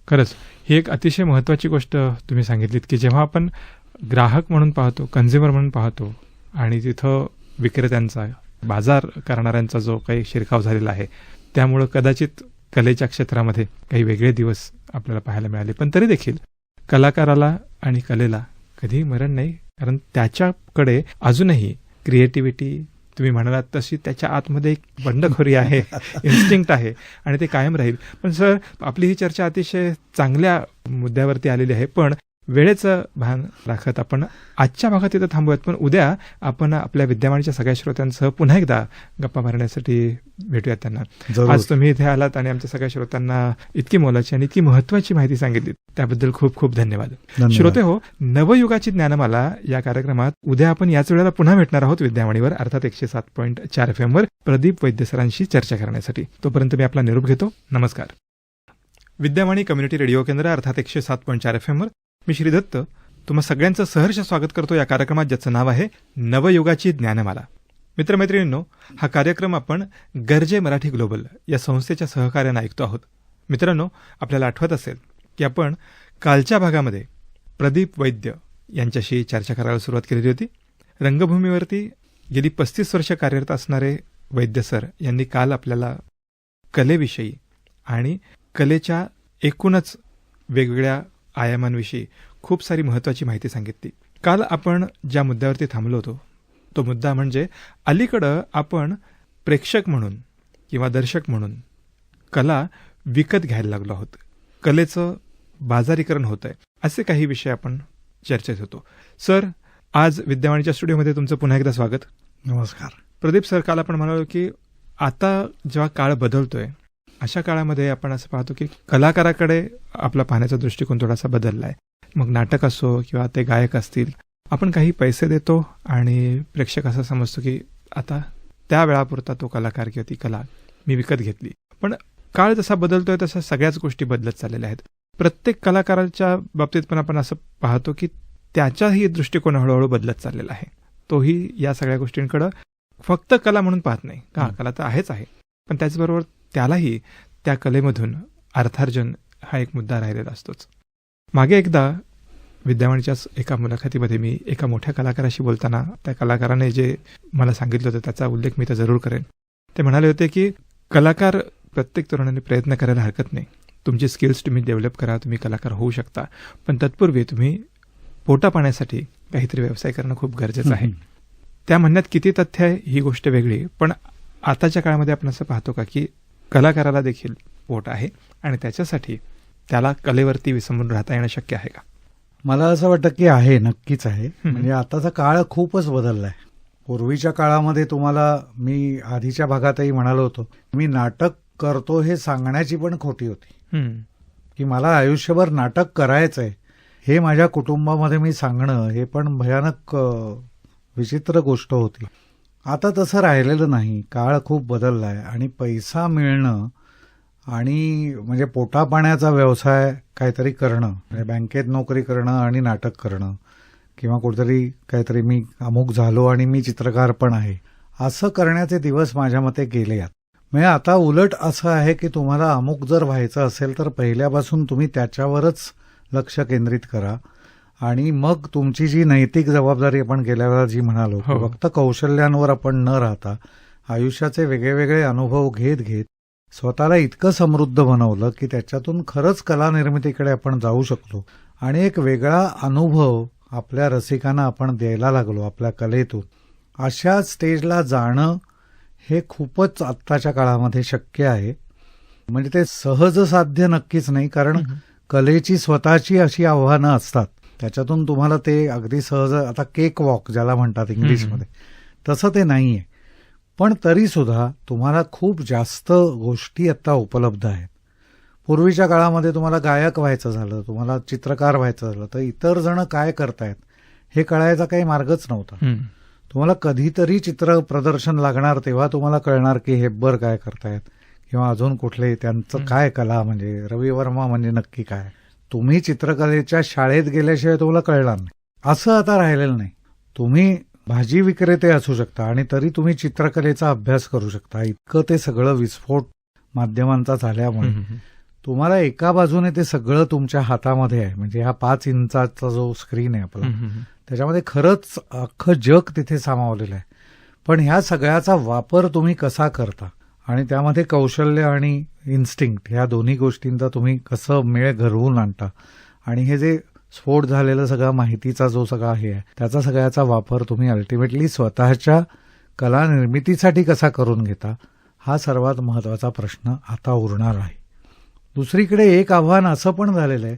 खरंच ही एक अतिशय महत्त्वाची गोष्ट तुम्ही सांगितलीत की जेव्हा आपण ग्राहक म्हणून पाहतो, कन्झ्युमर म्हणून पाहतो आणि तिथं विक्रेत्यांचा, बाजार करणाऱ्यांचा जो काही शिरकाव झालेला आहे, त्यामुळं कदाचित कलेच्या क्षेत्रामध्ये काही वेगळे दिवस आपल्याला पाहायला मिळाले. पण तरी देखील कलाकाराला आणि कलेला कधीही मरण नाही, कारण त्याच्याकडे अजूनही क्रिएटिव्हिटी, तुम्ही म्हणालात तशी त्याच्या आतमध्ये एक बंडखोरी आहे, इन्स्टिंक्ट आहे आणि ते कायम राहील. पण सर, आपली ही चर्चा अतिशय चांगल्या मुद्द्यावरती आलेली आहे, पण वेळेचं भान राखत आपण आजच्या भागात इथं थांबूयात. पण उद्या आपण आपल्या विद्यमानच्या सगळ्या श्रोत्यांसह पुन्हा एकदा गप्पा मारण्यासाठी भेटूयात त्यांना. जरूर. आज तुम्ही इथे आलात आणि आमच्या सगळ्या श्रोत्यांना इतकी मोलाची आणि इतकी महत्त्वाची माहिती सांगितली, त्याबद्दल खूप खूप धन्यवाद. श्रोते हो, नवयुगाची ज्ञानमाला या कार्यक्रमात उद्या आपण याच वेळेला पुन्हा भेटणार आहोत विद्यावाणीवर, अर्थात 107.4 FM वर प्रदीप वैद्य सरांशी चर्चा करण्यासाठी. तोपर्यंत मी आपला निरोप घेतो. नमस्कार. विद्यावाणी कम्युनिटी रेडिओ केंद्र अर्थात 107.4 FM वर मी श्री दत्त तुम्हा सगळ्यांचं सहर्ष स्वागत करतो या कार्यक्रमात, ज्याचं नाव आहे नवयुगाची ज्ञानमाला. मित्रमैत्रिणींनो, हा कार्यक्रम आपण गरजे मराठी ग्लोबल या संस्थेच्या सहकार्यानं ऐकतो आहोत. मित्रांनो, आपल्याला आठवत असेल की आपण कालच्या भागामध्ये प्रदीप वैद्य यांच्याशी चर्चा करायला सुरुवात केलेली होती. रंगभूमीवरती गेली 35 वर्ष कार्यरत असणारे वैद्य सर यांनी काल आपल्याला कलेविषयी आणि कलेच्या एकूणच वेगवेगळ्या आयामांविषयी खूप सारी महत्त्वाची माहिती सांगितली. काल आपण ज्या मुद्द्यावरती थांबलो होतो तो मुद्दा म्हणजे अलीकडं आपण प्रेक्षक म्हणून किंवा दर्शक म्हणून कला विकत घ्यायला लागलो आहोत, कलेचं बाजारीकरण होत आहे, असे काही विषय आपण चर्चेत होतो. सर, आज विद्यावाणीच्या स्टुडिओमध्ये तुमचं पुन्हा एकदा स्वागत. नमस्कार. प्रदीप सर, काल आपण म्हणालो की आता जेव्हा काळ बदलतोय अशा काळामध्ये आपण असं पाहतो की कलाकाराकडे आपला पाहण्याचा दृष्टिकोन थोडासा बदलला आहे. मग नाटक असो किंवा ते गायक असतील, आपण काही पैसे देतो आणि प्रेक्षक असं समजतो की आता त्या वेळापुरता तो कलाकार किंवा ती कला मी विकत घेतली. पण काळ जसा बदलतोय तसं सगळ्याच गोष्टी बदलत चाललेल्या आहेत. प्रत्येक कलाकाराच्या बाबतीत पण आपण असं पाहतो की त्याचाही दृष्टिकोन हळूहळू बदलत चाललेला आहे. तोही या सगळ्या गोष्टींकडं फक्त कला म्हणून पाहत नाही. कला तर आहेच आहे, पण त्याचबरोबर त्यालाही त्या कलेमधून अर्थार्जन हा एक मुद्दा राहिलेला असतोच. मागे एकदा विद्यावाणीच्याच एका मुलाखतीमध्ये मी एका मोठ्या कलाकाराशी बोलताना त्या कलाकाराने जे मला सांगितलं होतं त्याचा उल्लेख मी तर जरूर करेन. ते म्हणाले होते की कलाकार प्रत्येक तरुणाने प्रयत्न करायला हरकत नाही, तुमची स्किल्स तुम्ही डेव्हलप करा, तुम्ही कलाकार होऊ शकता, पण तत्पूर्वी तुम्ही पोटा पाण्यासाठी काहीतरी व्यवसाय करणं खूप गरजेचं आहे. त्या म्हणण्यात किती तथ्य आहे ही गोष्ट वेगळी, पण आताच्या काळामध्ये आपण असं पाहतो का की कलाकाराला देखील पोट आहे आणि त्याच्यासाठी त्याला कलेवरती विसंबून राहता येणं शक्य आहे का? मला असं वाटतं की आहे, नक्कीच आहे. म्हणजे आताचा काळ खूपच बदललाय. पूर्वीच्या काळामध्ये तुम्हाला मी आधीच्या भागातही म्हणालो होतो, मी नाटक करतो हे सांगण्याची पण खोटी होती की मला आयुष्यभर नाटक करायचंय हे माझ्या कुटुंबामध्ये मी सांगणं हे पण भयानक विचित्र गोष्ट होती. आता तसं राहिलेलं नाही. काळ खूप बदललाय आणि पैसा मिळणं आणि म्हणजे पोटापाण्याचा व्यवसाय काहीतरी करणं, म्हणजे बँकेत नोकरी करणं आणि नाटक करणं किंवा कुठेतरी काहीतरी मी अमुक झालो आणि मी चित्रकार पण आहे, असं करण्याचे दिवस माझ्या मते गेले आहेत. म्हणजे आता उलट असं आहे की तुम्हाला अमुक जर व्हायचं असेल तर पहिल्यापासून तुम्ही त्याच्यावरच लक्ष केंद्रित करा आणि मग तुमची जी नैतिक जबाबदारी आपण गेल्या वेळा जी म्हणालो, फक्त कौशल्यांवर आपण न राहता आयुष्याचे वेगळे अनुभव घेत घेत स्वतःला इतकं समृद्ध बनवलं की त्याच्यातून खरंच कला निर्मितीकडे आपण जाऊ शकतो आणि एक वेगळा अनुभव आपल्या रसिकांना आपण द्यायला लागलो आपल्या कलेतून. अशा स्टेजला जाणं हे खूपच आत्ताच्या काळामध्ये शक्य आहे. म्हणजे ते सहज साध्य नक्कीच नाही, कारण कलेची स्वतःची अशी आव्हानं असतात, त्याच्यातून तुम्हाला ते अगदी सहज, आता केक वॉक ज्याला म्हणतात इंग्लिशमध्ये, तसं ते नाहीये. पण तरी सुद्धा तुम्हाला खूप जास्त गोष्टी आता उपलब्ध आहेत. पूर्वीच्या काळामध्ये तुम्हाला गायक व्हायचं झालं, तुम्हाला चित्रकार व्हायचं झालं तर इतर जण काय करतायत हे कळायचा काही मार्गच नव्हता. तुम्हाला कधीतरी चित्र प्रदर्शन लागणार तेव्हा तुम्हाला कळणार की हेब्बर काय करतायत किंवा अजून कुठले त्यांचं काय कला, म्हणजे रवी वर्मा म्हणजे नक्की काय. तुम्ही चित्रकलेच्या शाळेत गेल्याशिवाय तुम्हाला कळणार नाही. असं आता राहिलेलं नाही. तुम्ही भाजी विक्रेते असू शकता आणि तरी तुम्ही चित्रकलेचा अभ्यास करू शकता. इतकं ते सगळं विस्फोट माध्यमांचा झाल्यामुळे तुम्हाला एका बाजूने ते सगळं तुमच्या हातामध्ये आहे, म्हणजे हा 5 इंचाचा जो स्क्रीन आहे आपला, त्याच्यामध्ये खरंच अख्खं जग तिथे सामावलेलं आहे. पण ह्या सगळ्याचा वापर तुम्ही कसा करता आणि त्यामध्ये कौशल्य आणि इन्स्टिंक्ट ह्या दोन्ही गोष्टींचा तुम्ही कसं मेळ घडवून आणता आणि हे जे स्फोट झालेलं सगळा माहितीचा जो सगळा हे आहे त्याचा सगळ्याचा वापर तुम्ही अल्टिमेटली स्वतःच्या कला निर्मितीसाठी कसा करून घेता, हा सर्वात महत्वाचा प्रश्न आता उरणार आहे. दुसरीकडे एक आव्हान असं पण झालेलं आहे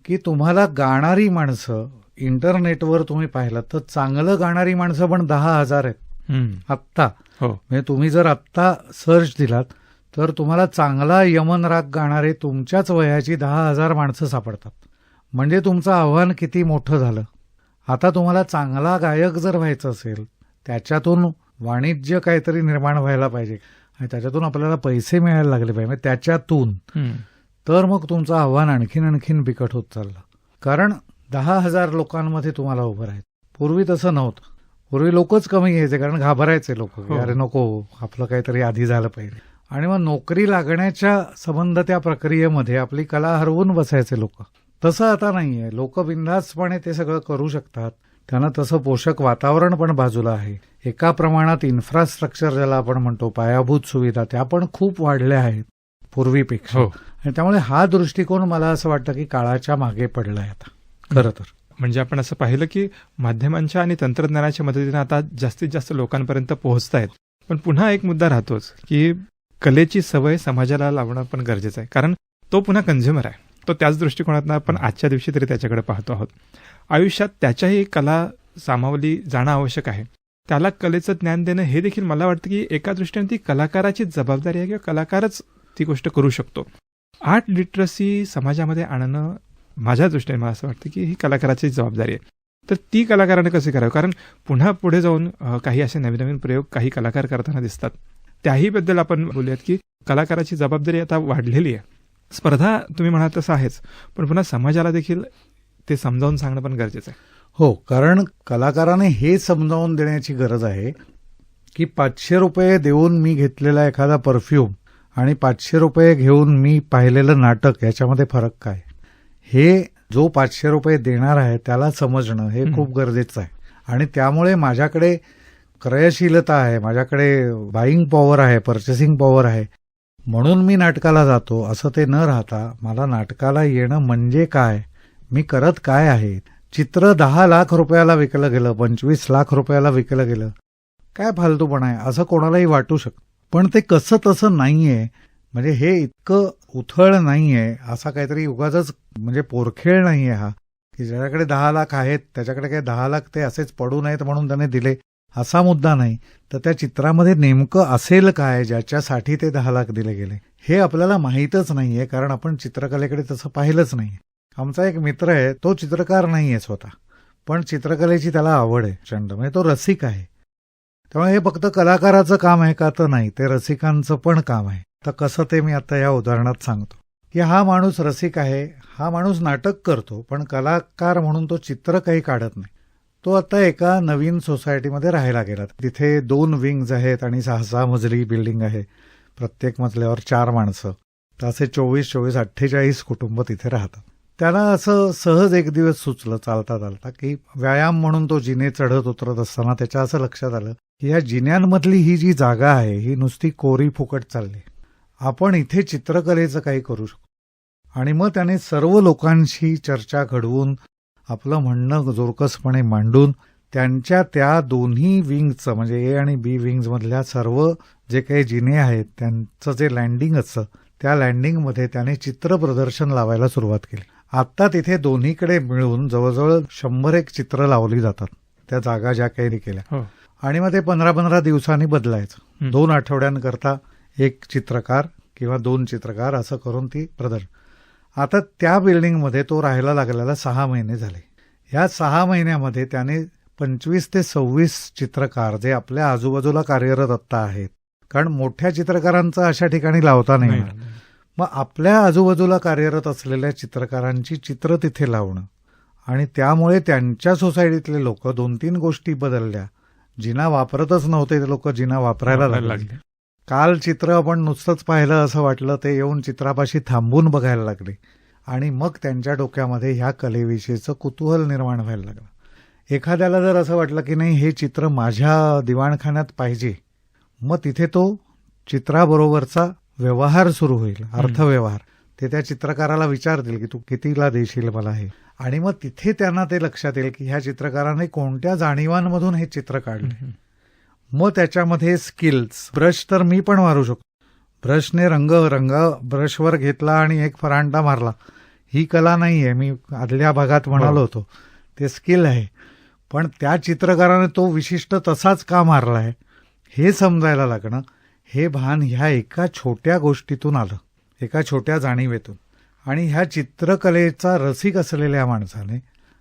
की तुम्हाला गाणारी माणसं इंटरनेटवर तुम्ही पाहिलं तर चांगलं गाणारी माणसं पण 10,000 आहेत आत्ता. म्हणजे तुम्ही जर आत्ता सर्च दिलात तर तुम्हाला चांगला यमन राग गाणारे तुमच्याच वयाची 10,000 माणसं सापडतात. म्हणजे तुमचं आव्हान किती मोठं झालं. आता तुम्हाला चांगला गायक जर व्हायचं असेल, त्याच्यातून वाणिज्य काहीतरी निर्माण व्हायला पाहिजे आणि त्याच्यातून आपल्याला पैसे मिळायला लागले पाहिजे, त्याच्यातून तर मग तुमचं आव्हान आणखीन बिकट होत चाललं. कारण 10,000 लोकांमध्ये तुम्हाला उभं राहायचं. पूर्वी तसं नव्हतं. पूर्वी लोकच कमी घ्यायचे कारण घाबरायचे लोक, अरे नको आपलं काहीतरी आधी झालं पाहिजे. आणि मग नोकरी लागण्याच्या संबंध त्या प्रक्रियेमध्ये आपली कला हरवून बसायचे लोक. तसं आता नाहीये. लोक बिनधास्तपणे ते सगळं करू शकतात. त्यांना तसं पोषक वातावरण पण बाजूला आहे. एका प्रमाणात इन्फ्रास्ट्रक्चर ज्याला आपण म्हणतो, पायाभूत सुविधा, त्या पण खूप वाढल्या आहेत पूर्वीपेक्षा. आणि त्यामुळे हा दृष्टिकोन मला असं वाटतं की काळाच्या मागे पडलाय आता खरं तर. म्हणजे आपण असं पाहिलं की माध्यमांच्या आणि तंत्रज्ञानाच्या मदतीने आता जास्तीत जास्त लोकांपर्यंत पोहोचतायत. पण पुन्हा एक मुद्दा राहतोच की कलेची सवय समाजाला लावणं पण गरजेचं आहे. कारण तो पुन्हा कन्झ्युमर आहे. तो त्याच दृष्टिकोनातून आपण आजच्या दिवशी तरी त्याच्याकडे पाहतो आहोत. आयुष्यात त्याच्याही कला सामावली जाणं आवश्यक आहे. त्याला कलेचं ज्ञान देणं हे देखील मला वाटतं की एका दृष्टीने ती कलाकाराची जबाबदारी आहे किंवा कलाकारच ती गोष्ट करू शकतो. आर्ट लिटरसी समाजामध्ये आणणं माझ्या दृष्टीने मला असं वाटतं की ही कलाकाराची जबाबदारी आहे. तर ती कलाकाराने कसे करावं, कारण पुन्हा पुढे जाऊन काही असे नवीन नवीन प्रयोग काही कलाकार करताना दिसतात. त्याहीबद्दल आपण बोलूयात की कलाकाराची जबाबदारी आता वाढलेली आहे. स्पर्धा तुम्ही म्हणाल तसं आहेच, पण पुन्हा समाजाला देखील ते समजावून सांगणं पण गरजेचं आहे. हो, कारण कलाकाराने हे समजावून देण्याची गरज आहे की 500 रुपये देऊन मी घेतलेला एखादा परफ्यूम आणि 500 रुपये घेऊन मी पाहिलेलं नाटक याच्यामध्ये फरक काय, हे जो 500 रुपये देणार आहे त्याला समजणं हे खूप गरजेचं आहे. आणि त्यामुळे माझ्याकडे क्रयशीलता आहे, माझ्याकडे बाईंग पॉवर आहे, पर्चेसिंग पॉवर आहे, म्हणून मी नाटकाला जातो असं ते न राहता मला नाटकाला येणं म्हणजे काय, मी करत काय आहे. चित्र 10 लाख रुपयाला विकलं गेलं, 25 लाख रुपयाला विकलं गेलं, काय फालतूपणा आहे असं कोणालाही वाटू शकतं. पण ते कसं तसं नाहीये. म्हणजे हे इतकं उथळ नाहीये, असा काहीतरी उगाचच म्हणजे पोरखेळ नाहीये हा की ज्याच्याकडे 10 लाख आहेत त्याच्याकडे काही 10 लाख ते असेच पडू नयेत म्हणून त्याने दिले, असा मुद्दा नाही. तर त्या चित्रामध्ये नेमकं असेल काय ज्याच्यासाठी ते 10 लाख दिले गेले हे आपल्याला माहीतच नाहीये, कारण आपण चित्रकलेकडे तसं पाहिलंच नाहीये. आमचा एक मित्र आहे, तो चित्रकार नाहीये स्वतः, पण चित्रकलेची त्याला आवड आहे प्रचंड, म्हणजे तो रसिक आहे. त्यामुळे हे फक्त कलाकाराचं काम आहे का, तर नाही, ते रसिकांचं पण काम आहे. तर कसं ते मी आता या उदाहरणात सांगतो की हा माणूस रसिक आहे, हा माणूस नाटक करतो, पण कलाकार म्हणून तो चित्र काही काढत नाही. तो आता एका नवीन सोसायटीमध्ये राहायला गेला. तिथे 2 विंग्ज आहेत आणि 6 मजली बिल्डिंग आहे. प्रत्येक मजल्यावर 4 माणसं, तर असे 24, 48 कुटुंब तिथे राहतात. त्याला असं सहज एक दिवस सुचलं चालता चालता की व्यायाम म्हणून तो जिने चढत उतरत असताना त्याच्या असं लक्षात आलं की या जिन्यांमधली ही जी जागा आहे ही नुसती कोरी फुकट चालली, आपण इथे चित्रकलेचं काही करू शकतो. आणि मग त्याने सर्व लोकांशी चर्चा घडवून आपलं म्हणणं जोरकसपणे मांडून त्यांच्या त्या दोन्ही विंगचं म्हणजे ए आणि बी विंग्जमधल्या सर्व जे काही जिने आहेत त्यांचं जे लँडिंग असतं त्या लँडिंगमध्ये त्याने चित्र प्रदर्शन लावायला सुरुवात केली. आत्ता तिथे दोन्हीकडे मिळून जवळजवळ 100 चित्र लावली जातात त्या जागा ज्या काही केल्या. आणि मग ते 15-15 दिवसांनी बदलायचं. 2 आठवड्यांकरता एक चित्रकार किंवा 2 चित्रकार असं करून ती प्रदर्शन. आता त्या बिल्डिंगमध्ये तो राहायला लागलेला 6 महिने झाले. या 6 महिन्यामध्ये त्याने 25 ते 26 चित्रकार जे आपल्या आजूबाजूला कार्यरत आत्ता आहेत, कारण मोठ्या चित्रकारांचं अशा ठिकाणी लावता नाही, मग आपल्या आजूबाजूला कार्यरत असलेल्या चित्रकारांची चित्र तिथे लावणं. आणि त्यामुळे त्यांच्या सोसायटीतले लोक 2-3 गोष्टी बदलल्या. जिना वापरतच नव्हते ते लोक जिना वापरायला लागले. काल चित्र आपण नुसतंच पाहिलं असं वाटलं, ते येऊन चित्रापाशी थांबून बघायला लागले आणि मग त्यांच्या डोक्यामध्ये ह्या कलेविषयीचं कुतूहल निर्माण व्हायला लागलं. एखाद्याला जर असं वाटलं की नाही हे चित्र माझ्या दिवाणखान्यात पाहिजे, मग तिथे तो चित्राबरोबरचा व्यवहार सुरू होईल, अर्थव्यवहार. ते त्या चित्रकाराला विचारतील की तू कितीला देशील मला हे, आणि मग तिथे त्यांना ते लक्षात येईल की ह्या चित्रकाराने कोणत्या जाणीवांमधून हे चित्र काढले. मग त्याच्यामध्ये स्किल्स, ब्रश तर मी पण मारू शकतो, ब्रशने रंग ब्रशवर घेतला आणि एक फरांडा मारला, ही कला नाहीये. मी आदल्या भागात म्हणालो होतो ते स्किल आहे. पण त्या चित्रकाराने तो विशिष्ट तसाच का मारलाय हे समजायला लागणं, हे भान ह्या एका छोट्या गोष्टीतून आलं, एका छोट्या जाणीवेतून. आणि ह्या चित्रकलेचा रसिक असलेल्या माणसाने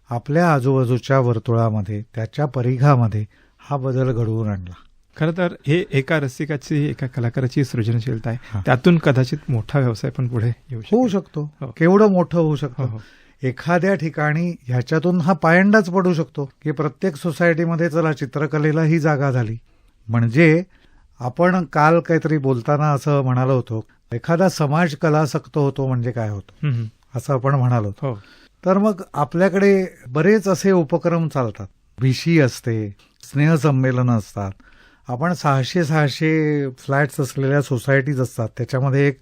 आपल्या आजूबाजूच्या वर्तुळामध्ये, त्याच्या परिघामध्ये हा बदल घडवून आणला. खरं तर हे एका रसिकाची, एका कलाकाराची सृजनशीलता आहे. त्यातून कदाचित मोठा व्यवसाय पण पुढे होऊ शकतो. केवढं मोठं होऊ शकतं. एखाद्या ठिकाणी ह्याच्यातून हा पायंडाच पडू शकतो की प्रत्येक सोसायटीमध्ये चला चित्रकलेला ही जागा झाली. म्हणजे आपण काल काहीतरी बोलताना असं म्हणालो होतो, एखादा समाज कलासक्त होतो म्हणजे काय होतं असं आपण म्हणालो होतो. तर मग आपल्याकडे बरेच असे उपक्रम चालतात. भिशी असते, स्नेहसंमेलनं असतात. आपण 600 फ्लॅट्स असलेल्या सोसायटीज असतात, त्याच्यामध्ये एक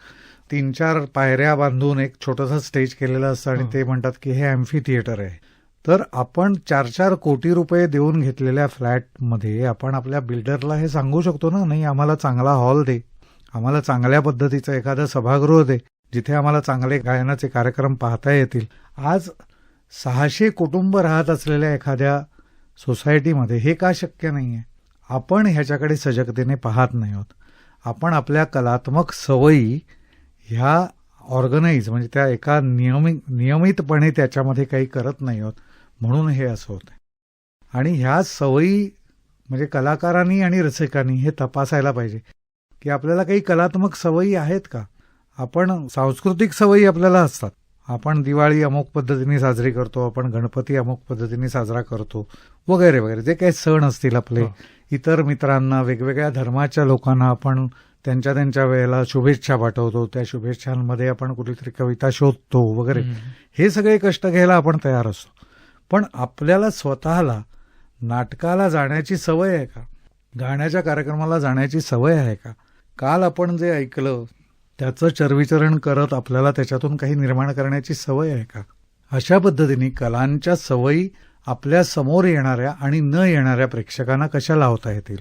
3-4 पायऱ्या बांधून एक छोटंसं स्टेज केलेलं असतं आणि ते म्हणतात की हे अॅम्फी थिएटर आहे. तर आपण 4-4 कोटी रुपये देऊन घेतलेल्या फ्लॅटमध्ये आपण आपल्या बिल्डरला हे सांगू शकतो ना, नाही आम्हाला चांगला हॉल दे, आम्हाला चांगल्या पद्धतीचं एखादं सभागृह दे, जिथे आम्हाला चांगले गायनाचे कार्यक्रम पाहता येतील. आज 600 कुटुंब राहत असलेल्या एखाद्या सोसायटीमध्ये हे का शक्य नाहीये? आपण ह्याच्याकडे सजगतेने पाहत नाही आहोत. आपण आपल्या कलात्मक सवयी ह्या ऑर्गनाईज, म्हणजे त्या एका नियमितपणे त्याच्यामध्ये काही करत नाही आहोत, म्हणून हे असं होतं. आणि ह्या सवयी म्हणजे कलाकारांनी आणि रसिकांनी हे तपासायला पाहिजे की आपल्याला काही कलात्मक सवयी आहेत का. आपण सांस्कृतिक सवयी आपल्याला असतात. आपण दिवाळी अमुक पद्धतीने साजरी करतो, आपण गणपती अमुक पद्धतीने साजरा करतो, वगैरे वगैरे. जे काही सण असतील आपले, इतर मित्रांना, वेगवेगळ्या धर्माच्या लोकांना आपण त्यांच्या त्यांच्या वेळेला शुभेच्छा पाठवतो, त्या शुभेच्छांमध्ये आपण कुठलीतरी कविता शोधतो वगैरे. हे सगळे कष्ट घ्यायला आपण तयार असतो. पण आपल्याला स्वतःला नाटकाला जाण्याची सवय आहे का? गाण्याच्या कार्यक्रमाला जाण्याची सवय आहे का? काल आपण जे ऐकलं त्याचं चरविचरण करत आपल्याला त्याच्यातून काही निर्माण करण्याची सवय आहे का? अशा पद्धतीने कलांच्या सवयी आपल्या समोर येणाऱ्या आणि न येणाऱ्या प्रेक्षकांना कशा लावता येतील,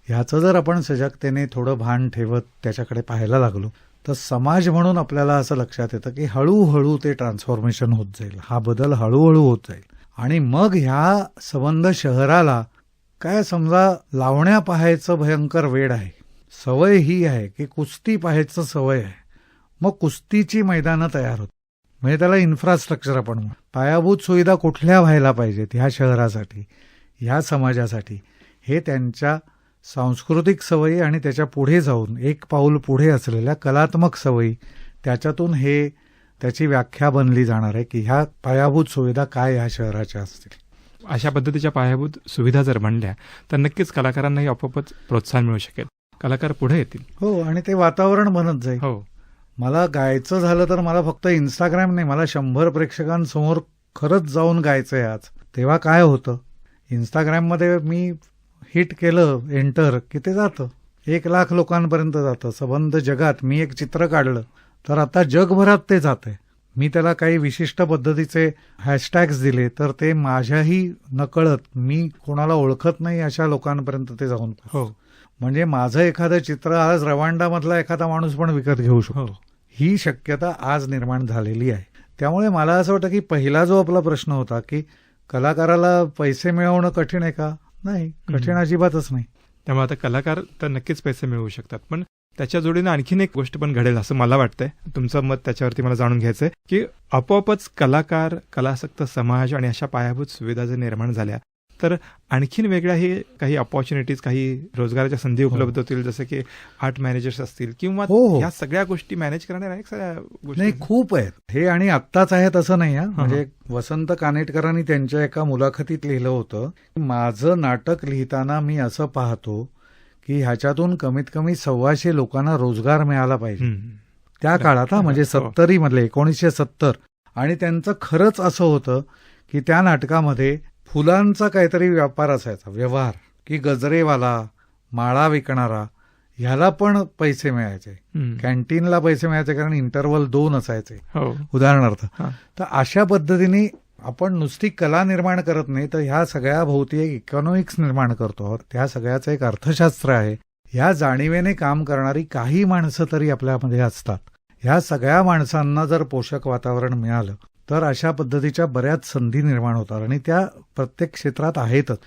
ह्याचं जर आपण सजगतेने थोडं भान ठेवत त्याच्याकडे पाहायला लागलो, तर समाज म्हणून आपल्याला असं लक्षात येतं की हळूहळू ते ट्रान्सफॉर्मेशन होत जाईल, हा बदल हळूहळू होत जाईल. आणि मग ह्या संबंध शहराला काय समजा लावण्या पाहायचं भयंकर वेड आहे, सवय ही आहे की कुस्ती पाहायचं सवय आहे. मग कुस्तीची मैदानं तयार होत, म्हणजे त्याला इन्फ्रास्ट्रक्चर आपण म्हणू. पायाभूत सुविधा कुठल्या व्हायला पाहिजेत ह्या शहरासाठी, ह्या समाजासाठी, हे त्यांच्या सांस्कृतिक सवयी आणि त्याच्या पुढे जाऊन एक पाऊल पुढे असलेल्या कलात्मक सवयी, त्याच्यातून हे त्याची व्याख्या बनली जाणार आहे की ह्या पायाभूत सुविधा काय ह्या शहराच्या असतील. अशा पद्धतीच्या पायाभूत सुविधा जर बनल्या तर नक्कीच कलाकारांनाही आपोआपच प्रोत्साहन मिळू शकेल, कलाकार पुढे येतील. हो, आणि ते वातावरण बनत जाईल. हो, मला गायचं झालं तर मला फक्त इंस्टाग्राम नाही, मला 100 प्रेक्षकांसमोर खरंच जाऊन गायचंय आज. तेव्हा काय होतं, इंस्टाग्राममध्ये मी हिट केलं एंटर की ते जातं, 1,00,000 लोकांपर्यंत जातं. संबंध जगात मी एक चित्र काढलं तर आता जगभरात ते जातंय. मी त्याला काही विशिष्ट पद्धतीचे हॅशटॅग्स दिले तर ते माझ्याही नकळत, मी कोणाला ओळखत नाही अशा लोकांपर्यंत ते जाऊन. हो, म्हणजे माझं एखादं चित्र आज रवांडामधला एखादा माणूस पण विकत घेऊ शकतो. ही शक्यता आज निर्माण झालेली आहे. त्यामुळे मला असं वाटतं की पहिला जो आपला प्रश्न होता की कलाकाराला पैसे मिळवणं कठीण आहे का, नाही, कठीण अजिबातच नाही. त्यामुळे आता कलाकार तर नक्कीच पैसे मिळवू शकतात, पण त्याच्या जोडीनं आणखीन एक गोष्ट पण घडेल असं मला वाटतंय. तुमचं मत त्याच्यावरती मला जाणून घ्यायचंय की आपोआपच कलाकार, कलासक्त समाज आणि अशा पायाभूत सुविधा जर निर्माण झाल्या तर आणखीन वेगळ्या हे काही अपॉर्च्युनिटीज, काही रोजगाराच्या संधी उपलब्ध होतील, जसं की आर्ट मॅनेजर्स असतील किंवा ह्या सगळ्या गोष्टी मॅनेज करणाऱ्या अनेक साऱ्या गोष्टी. नाही, खूप आहेत हे, आणि आत्ताच आहेत असं नाही. म्हणजे वसंत कानेटकरांनी त्यांच्या एका मुलाखतीत लिहिलं होतं, माझं नाटक लिहिताना मी असं पाहतो की ह्याच्यातून कमीत कमी 125 लोकांना रोजगार मिळाला पाहिजे त्या काळात, म्हणजे 70 मधले 1970. आणि त्यांचं खरंच असं होतं की त्या नाटकामध्ये फुलांचा काहीतरी व्यापार असायचा, व्यवहार, की गजरेवाला, माळा विकणारा ह्याला पण पैसे मिळायचे, कॅन्टीनला पैसे मिळायचे, कारण इंटरव्हल 2 असायचे उदाहरणार्थ. तर अशा पद्धतीने आपण नुसती कला निर्माण करत नाही, तर ह्या सगळ्या भोवती एक इकॉनॉमिक्स निर्माण करतो आहोत. त्या सगळ्याचं एक अर्थशास्त्र आहे. ह्या जाणीवेने काम करणारी काही माणसं तरी आपल्यामध्ये असतात. ह्या सगळ्या माणसांना जर पोषक वातावरण मिळालं तर अशा पद्धतीच्या बऱ्याच संधी निर्माण होतात, आणि त्या प्रत्येक क्षेत्रात आहेतच.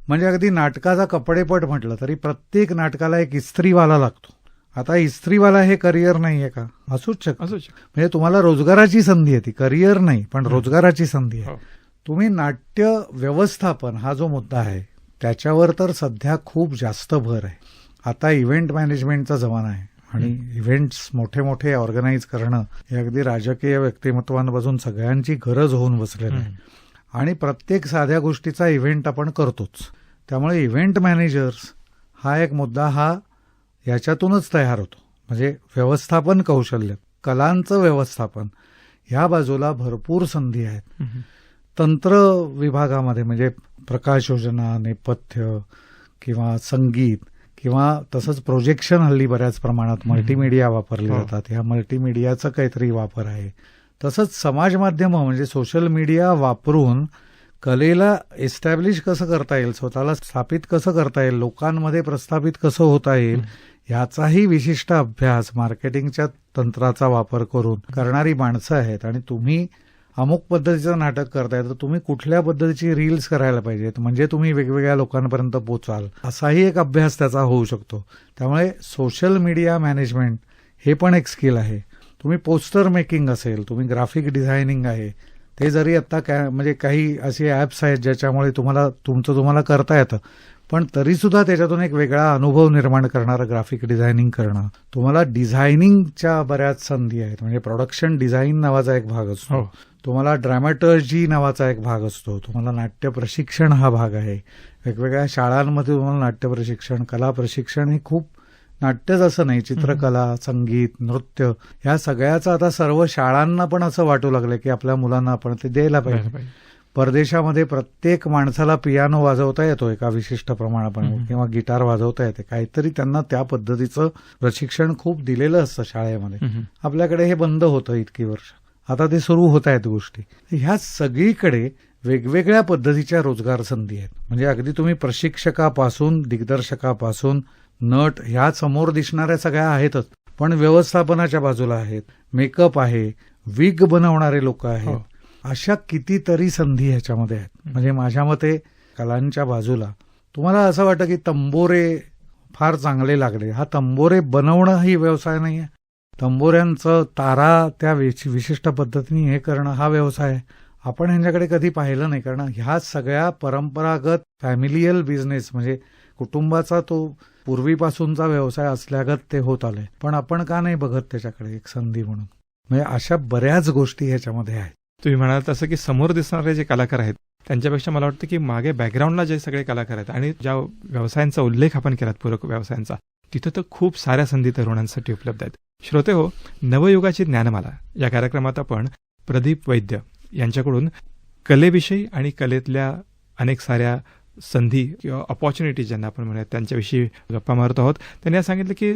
म्हणजे अगदी नाटकाचा कपडेपट म्हटलं तरी प्रत्येक नाटकाला एक इस्त्रीवाला लागतो. आता इस्त्रीवाला हे करिअर नाहीये का? असूच शकतो. म्हणजे तुम्हाला रोजगाराची संधी आहे, ती करिअर नाही पण रोजगाराची संधी आहे. तुम्ही नाट्य व्यवस्थापन हा जो मुद्दा आहे त्याच्यावर तर सध्या खूप जास्त भर आहे. आता इव्हेंट मॅनेजमेंटचा जमाना आहे आणि इव्हेंट्स मोठे मोठे ऑर्गनाईज करणं हे अगदी राजकीय व्यक्तिमत्वांपासून सगळ्यांची गरज होऊन बसलेली आहे. आणि प्रत्येक साध्या गोष्टीचा इव्हेंट आपण करतोच. त्यामुळे इव्हेंट मॅनेजर्स हा एक मुद्दा हा याच्यातूनच तयार होतो. म्हणजे व्यवस्थापन कौशल्य, कलांचं व्यवस्थापन, ह्या बाजूला भरपूर संधी आहेत. तंत्र विभागामध्ये म्हणजे प्रकाश योजना, नेपथ्य किंवा संगीत किंवा तसंच प्रोजेक्शन हल्ली बऱ्याच प्रमाणात मल्टीमीडिया वापरले जातात. ह्या मल्टीमीडियाचा काहीतरी वापर आहे. तसंच समाज माध्यमं म्हणजे सोशल मीडिया वापरून कलेला एस्टॅब्लिश कसं करता येईल, स्वतःला स्थापित कसं करता येईल, लोकांमध्ये प्रस्थापित कसं होता येईल, याचाही विशिष्ट अभ्यास मार्केटिंगच्या तंत्राचा वापर करून करणारी माणसं आहेत. आणि तुम्ही अमुक पद्धतीचं नाटक करताय तर तुम्ही कुठल्या पद्धतीची रील्स करायला पाहिजेत म्हणजे तुम्ही वेगवेगळ्या लोकांपर्यंत पोचाल, असाही एक अभ्यास त्याचा होऊ शकतो. त्यामुळे सोशल मीडिया मॅनेजमेंट हे पण एक स्किल आहे. तुम्ही पोस्टर मेकिंग असेल, तुम्ही ग्राफिक डिझायनिंग आहे, ते जरी आता म्हणजे काही असे ॲप्स आहेत ज्याच्यामुळे तुम्हाला करता येतं, पण तरीसुद्धा त्याच्यातून एक वेगळा अनुभव निर्माण करणारं ग्राफिक डिझायनिंग करणं. तुम्हाला डिझायनिंगच्या बऱ्याच संधी आहेत. म्हणजे प्रोडक्शन डिझाईन नावाचा एक भाग असतो, तुम्हाला ड्रॅमॅटर्जी नावाचा एक भाग असतो, तुम्हाला नाट्य प्रशिक्षण हा भाग आहे. वेगवेगळ्या शाळांमध्ये तुम्हाला नाट्य प्रशिक्षण, कला प्रशिक्षण हे खूप, नाट्यच असं नाही, चित्रकला, संगीत, नृत्य ह्या सगळ्याचं आता सर्व शाळांना पण असं वाटू लागलं की आपल्या मुलांना आपण ते द्यायला पाहिजे. परदेशामध्ये प्रत्येक माणसाला पियानो वाजवता येतो एका विशिष्ट प्रमाणापणे किंवा गिटार वाजवता येते, काहीतरी त्यांना त्या पद्धतीचं प्रशिक्षण खूप दिलेलं असतं शाळेमध्ये. आपल्याकडे हे बंद होतं इतकी वर्ष, आता ते सुरू होत आहेत गोष्टी. ह्या सगळीकडे वेगवेगळ्या पद्धतीच्या रोजगार संधी आहेत. म्हणजे अगदी तुम्ही प्रशिक्षकापासून दिग्दर्शकापासून नट ह्या समोर दिसणाऱ्या सगळ्या आहेतच, पण व्यवस्थापनाच्या बाजूला आहेत, मेकअप आहे, विग बनवणारे लोक आहेत, अशा कितीतरी संधी ह्याच्यामध्ये आहेत. म्हणजे माझ्या मते कलांच्या बाजूला तुम्हाला असं वाटतं की तंबोरे फार चांगले लागले, हा तंबोरे बनवणं ही व्यवसाय नाही आहे. तंबोऱ्यांचं तारा त्या विशिष्ट पद्धतीने हे करणं हा व्यवसाय आहे. आपण ह्यांच्याकडे कधी पाहिलं नाही, कारण ह्या सगळ्या परंपरागत फॅमिलियल बिझनेस म्हणजे कुटुंबाचा तो पूर्वीपासूनचा व्यवसाय असल्यागत ते होत आलंय. पण आपण का नाही बघत त्याच्याकडे एक संधी म्हणून? म्हणजे अशा बऱ्याच गोष्टी ह्याच्यामध्ये आहेत. तुम्ही म्हणाल तसं की समोर दिसणारे जे कलाकार आहेत त्यांच्यापेक्षा मला वाटतं की मागे बॅकग्राऊंडला जे सगळे कलाकार आहेत आणि ज्या व्यवसायांचा उल्लेख आपण केलात पूरक व्यवसायांचा, तिथं तर खूप साऱ्या संधी तरुणांसाठी उपलब्ध आहेत. श्रोते हो, नवयुगाची ज्ञानमाला या कार्यक्रमात आपण प्रदीप वैद्य यांच्याकडून कलेविषयी आणि कलेतल्या अनेक साऱ्या संधी किंवा अपॉर्च्युनिटीज ज्यांना आपण म्हणूयात त्यांच्याविषयी गप्पा मारत आहोत. त्यांनी सांगितलं की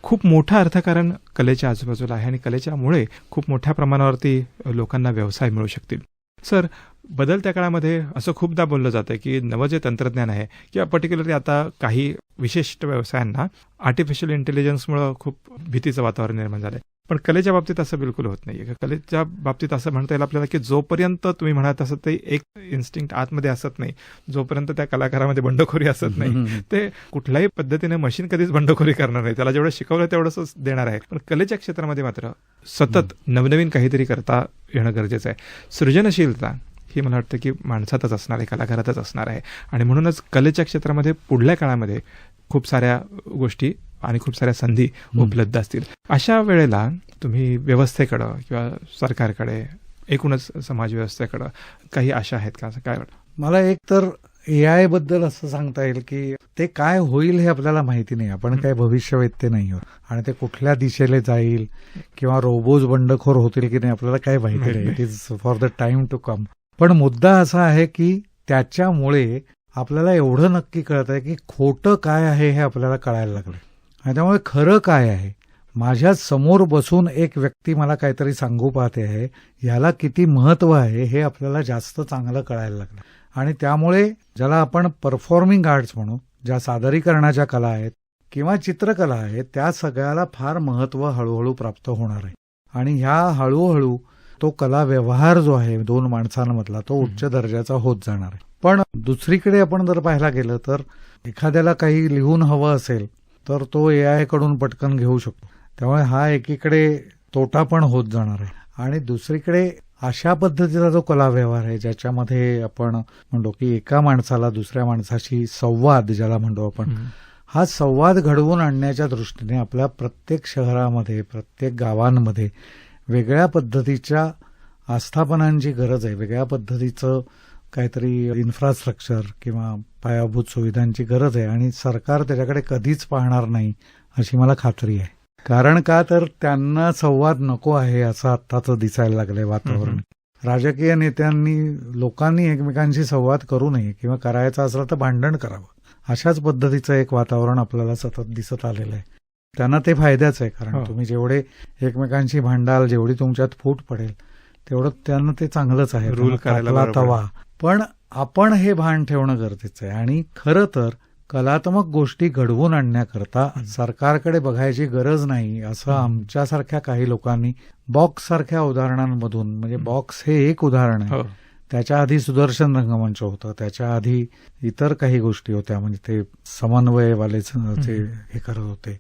खूप मोठं अर्थकारण कलेच्या आजूबाजूला आहे आणि कलेच्यामुळे खूप मोठ्या प्रमाणावरती लोकांना व्यवसाय मिळू शकतील. सर, बदलत्या काळामध्ये असं खूपदा बोललं जातं की नवं जे तंत्रज्ञान आहे किंवा पर्टिक्युलरली आता काही विशिष्ट व्यवसायांना आर्टिफिशियल इंटेलिजन्समुळे खूप भीतीचं वातावरण निर्माण झालंय. पण कलेच्या बाबतीत असं बिलकुल होत नाहीये. कलेच्या बाबतीत असं म्हणता येईल आपल्याला की जोपर्यंत तुम्ही म्हणत असत ते एक इन्स्टिंक्ट आतमध्ये असत नाही, जोपर्यंत त्या कलाकारामध्ये बंडखोरी असत नाही, ते कुठल्याही पद्धतीने मशीन कधीच बंडखोरी करणार नाही. त्याला जेवढं शिकवलं तेवढंच देणार आहे. पण कलेच्या क्षेत्रामध्ये मात्र सतत नवनवीन काहीतरी करता येणं गरजेचं आहे. सृजनशीलता ही मला वाटतं की माणसातच असणार आहे, कलाकारातच असणार आहे. आणि म्हणूनच कलेच्या क्षेत्रामध्ये पुढल्या काळामध्ये खूप साऱ्या गोष्टी आणि खूप साऱ्या संधी उपलब्ध असतील. अशा वेळेला तुम्ही व्यवस्थेकडं किंवा सरकारकडे, एकूणच समाज व्यवस्थेकडं काही आशा आहेत का, असं काय वाटतं? मला एक तर AI बद्दल असं सांगता येईल की ते काय होईल हे आपल्याला माहिती नाही. आपण काय भविष्यवेत्ते नाही आहोत आणि ते कुठल्या दिशेला जाईल किंवा रोबोज बंडखोर होतील की नाही आपल्याला काय माहिती नाही. It is for the time to come. पण मुद्दा असा आहे की त्याच्यामुळे आपल्याला एवढं नक्की कळत आहे की खोटं काय आहे हे आपल्याला कळायला लागलं आणि त्यामुळे खरं काय आहे. माझ्या समोर बसून एक व्यक्ती मला काहीतरी सांगू पाहते आहे, याला किती महत्व आहे हे आपल्याला जास्त चांगलं कळायला लागलं. आणि त्यामुळे ज्याला आपण परफॉर्मिंग आर्ट्स म्हणू, ज्या सादरीकरणाच्या कला आहेत किंवा चित्रकला आहेत, त्या सगळ्याला फार महत्व हळूहळू प्राप्त होणार आहे. आणि ह्या हळूहळू तो कला व्यवहार जो आहे दोन माणसांमधला तो उच्च दर्जाचा होत जाणार आहे. पण दुसरीकडे आपण जर पाहायला गेलं तर एखाद्याला काही लिहून हवं असेल तर तो AI कडून पटकन घेऊ शकतो. त्यामुळे हा एकीकडे तोटा पण होत जाणार आहे. आणि दुसरीकडे अशा पद्धतीचा जो कला व्यवहार आहे ज्याच्यामध्ये आपण म्हणतो की एका माणसाला दुसऱ्या माणसाशी संवाद ज्याला म्हणतो आपण, हा संवाद घडवून आणण्याच्या दृष्टीने आपल्या प्रत्येक शहरामध्ये प्रत्येक गावांमध्ये वेगळ्या पद्धतीच्या आस्थापनांची गरज आहे. वेगळ्या पद्धतीचं काहीतरी इन्फ्रास्ट्रक्चर किंवा पायाभूत सुविधांची गरज आहे आणि सरकार त्याच्याकडे कधीच पाहणार नाही अशी मला खात्री आहे. कारण का तर त्यांना संवाद नको आहे असं आत्ताचं दिसायला लागलंय वातावरण. राजकीय नेत्यांनी लोकांनी एकमेकांशी संवाद करू नये किंवा करायचं असलं तर भांडण करावं, अशाच पद्धतीचं एक वातावरण आपल्याला सतत दिसत आलेलं आहे. त्यांना ते फायद्याच आहे. कारण तुम्ही जेवढे एकमेकांशी भांडाल, जेवढी तुमच्यात फूट पडेल तेवढं त्यांना ते चांगलंच आहे. रूल करायला तवा. पण आपण हे भान ठेवणं गरजेचं आहे. आणि खरं तर कलात्मक गोष्टी घडवून आणण्याकरता सरकारकडे बघायची गरज नाही असं आमच्यासारख्या काही लोकांनी बॉक्स सारख्या उदाहरणांमधून, म्हणजे बॉक्स हे एक उदाहरण आहे, त्याच्या आधी सुदर्शन रंगमंच होतं, त्याच्या आधी इतर काही गोष्टी होत्या, म्हणजे ते समन्वयवाले ते हे करत होते,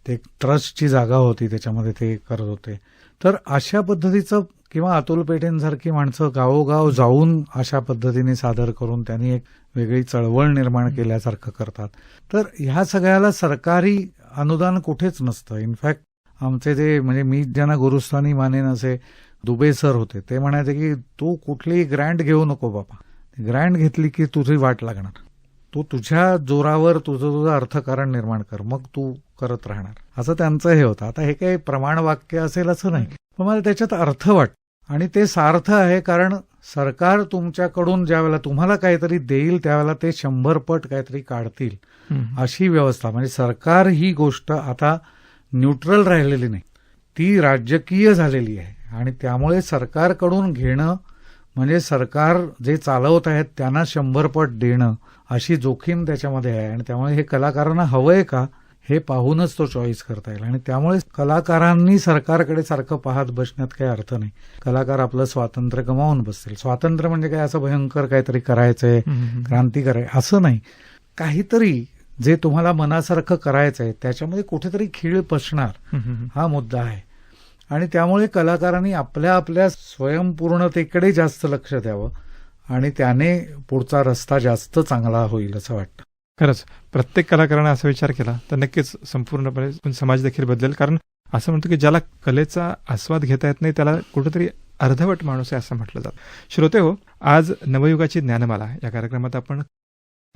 ते ट्रस्टची जागा होती त्याच्यामध्ये ते करत होते. तर अशा पद्धतीचं किंवा अतुल पेठेंसारखी माणसं गावोगाव जाऊन अशा पद्धतीने सादर करून त्यांनी एक वेगळी चळवळ निर्माण केल्यासारखं करतात. तर ह्या सगळ्याला सरकारी अनुदान कुठेच नसतं. इनफॅक्ट आमचे जे म्हणजे मी ज्यांना गुरुस्थानी मानेन असे दुबे सर होते, ते म्हणायचे की तू कुठलीही ग्रँट घेऊ नको बाबा, ग्रँट घेतली की तुझी वाट लागणार, तू तुझ्या जोरावर तुझं अर्थकारण निर्माण कर, मग तू करत राहणार, असं त्यांचं हे होतं. आता हे काही प्रमाण वाक्य असेल असं नाही, पण मला त्याच्यात अर्थ वाटतो आणि ते सार्थ आहे. कारण सरकार तुमच्याकडून ज्यावेळेला तुम्हाला काहीतरी देईल त्यावेळेला ते 100 पट काहीतरी काढतील अशी व्यवस्था. म्हणजे सरकार ही गोष्ट आता न्यूट्रल राहिलेली नाही, ती राजकीय झालेली आहे. आणि त्यामुळे सरकारकडून घेणं म्हणजे सरकार जे चालवत आहेत त्यांना 100 पट देणं अशी जोखीम त्याच्यामध्ये आहे. आणि त्यामुळे हे कलाकारांना हवंय का हे पाहूनच तो चॉईस करता येईल. आणि त्यामुळे कलाकारांनी सरकारकडे सारखं पाहत बसण्यात काही अर्थ नाही. कलाकार आपलं स्वातंत्र्य गमावून बसतील. स्वातंत्र्य म्हणजे काय असं भयंकर काहीतरी करायचंय, क्रांती करायची असं नाही. काहीतरी जे तुम्हाला मनासारखं करायचंय त्याच्यामध्ये कुठेतरी खीळ पसणार हा मुद्दा आहे. आणि त्यामुळे कलाकारांनी आपल्या आपल्या स्वयंपूर्णतेकडे जास्त लक्ष द्यावं आणि त्याने पुढचा रस्ता जास्त चांगला होईल असं वाटतं. खरंच प्रत्येक कलाकाराने असा विचार केला तर नक्कीच संपूर्णपणे समाज देखील बदलेल. कारण असं म्हणतो की ज्याला कलेचा आस्वाद घेता येत नाही त्याला कुठेतरी अर्धवट माणूस आहे असं म्हटलं जातं. श्रोते हो, आज नवयुगाची ज्ञानमाला या कार्यक्रमात आपण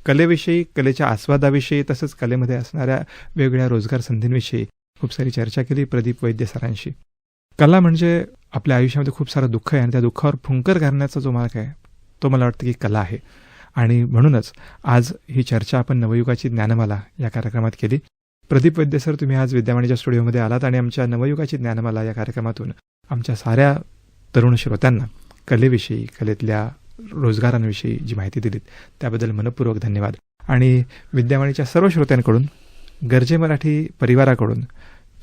कलेविषयी, कलेच्या आस्वादाविषयी तसंच कलेमध्ये असणाऱ्या वेगवेगळ्या रोजगार संधींविषयी खूप सारी चर्चा केली प्रदीप वैद्य सरांशी. कला म्हणजे आपल्या आयुष्यामध्ये खूप सारं दुःख आहे आणि त्या दुःखावर फुंकर घालण्याचा जो मार्ग आहे तो मला वाटतं की कला आहे. आणि म्हणूनच आज ही चर्चा आपण नवयुगाची ज्ञानमाला या कार्यक्रमात केली. प्रदीप वैद्य सर, तुम्ही आज विद्यावाणीच्या स्टुडिओमध्ये आलात आणि आमच्या नवयुगाची ज्ञानमाला या कार्यक्रमातून आमच्या साऱ्या तरुण श्रोत्यांना कलेविषयी, कलेतल्या रोजगारांविषयी जी माहिती दिलीत त्याबद्दल मनपूर्वक धन्यवाद. आणि विद्यावाणीच्या सर्व श्रोत्यांकडून, गर्जे मराठी परिवाराकडून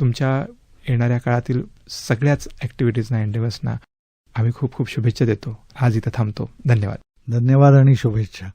तुमच्या येणाऱ्या काळातील सगळ्याच ॲक्टिव्हिटीजना, एंडेवर्सना आम्ही खूप खूप शुभेच्छा देतो. आज इथं थांबतो. धन्यवाद. धन्यवाद आणि शुभेच्छा.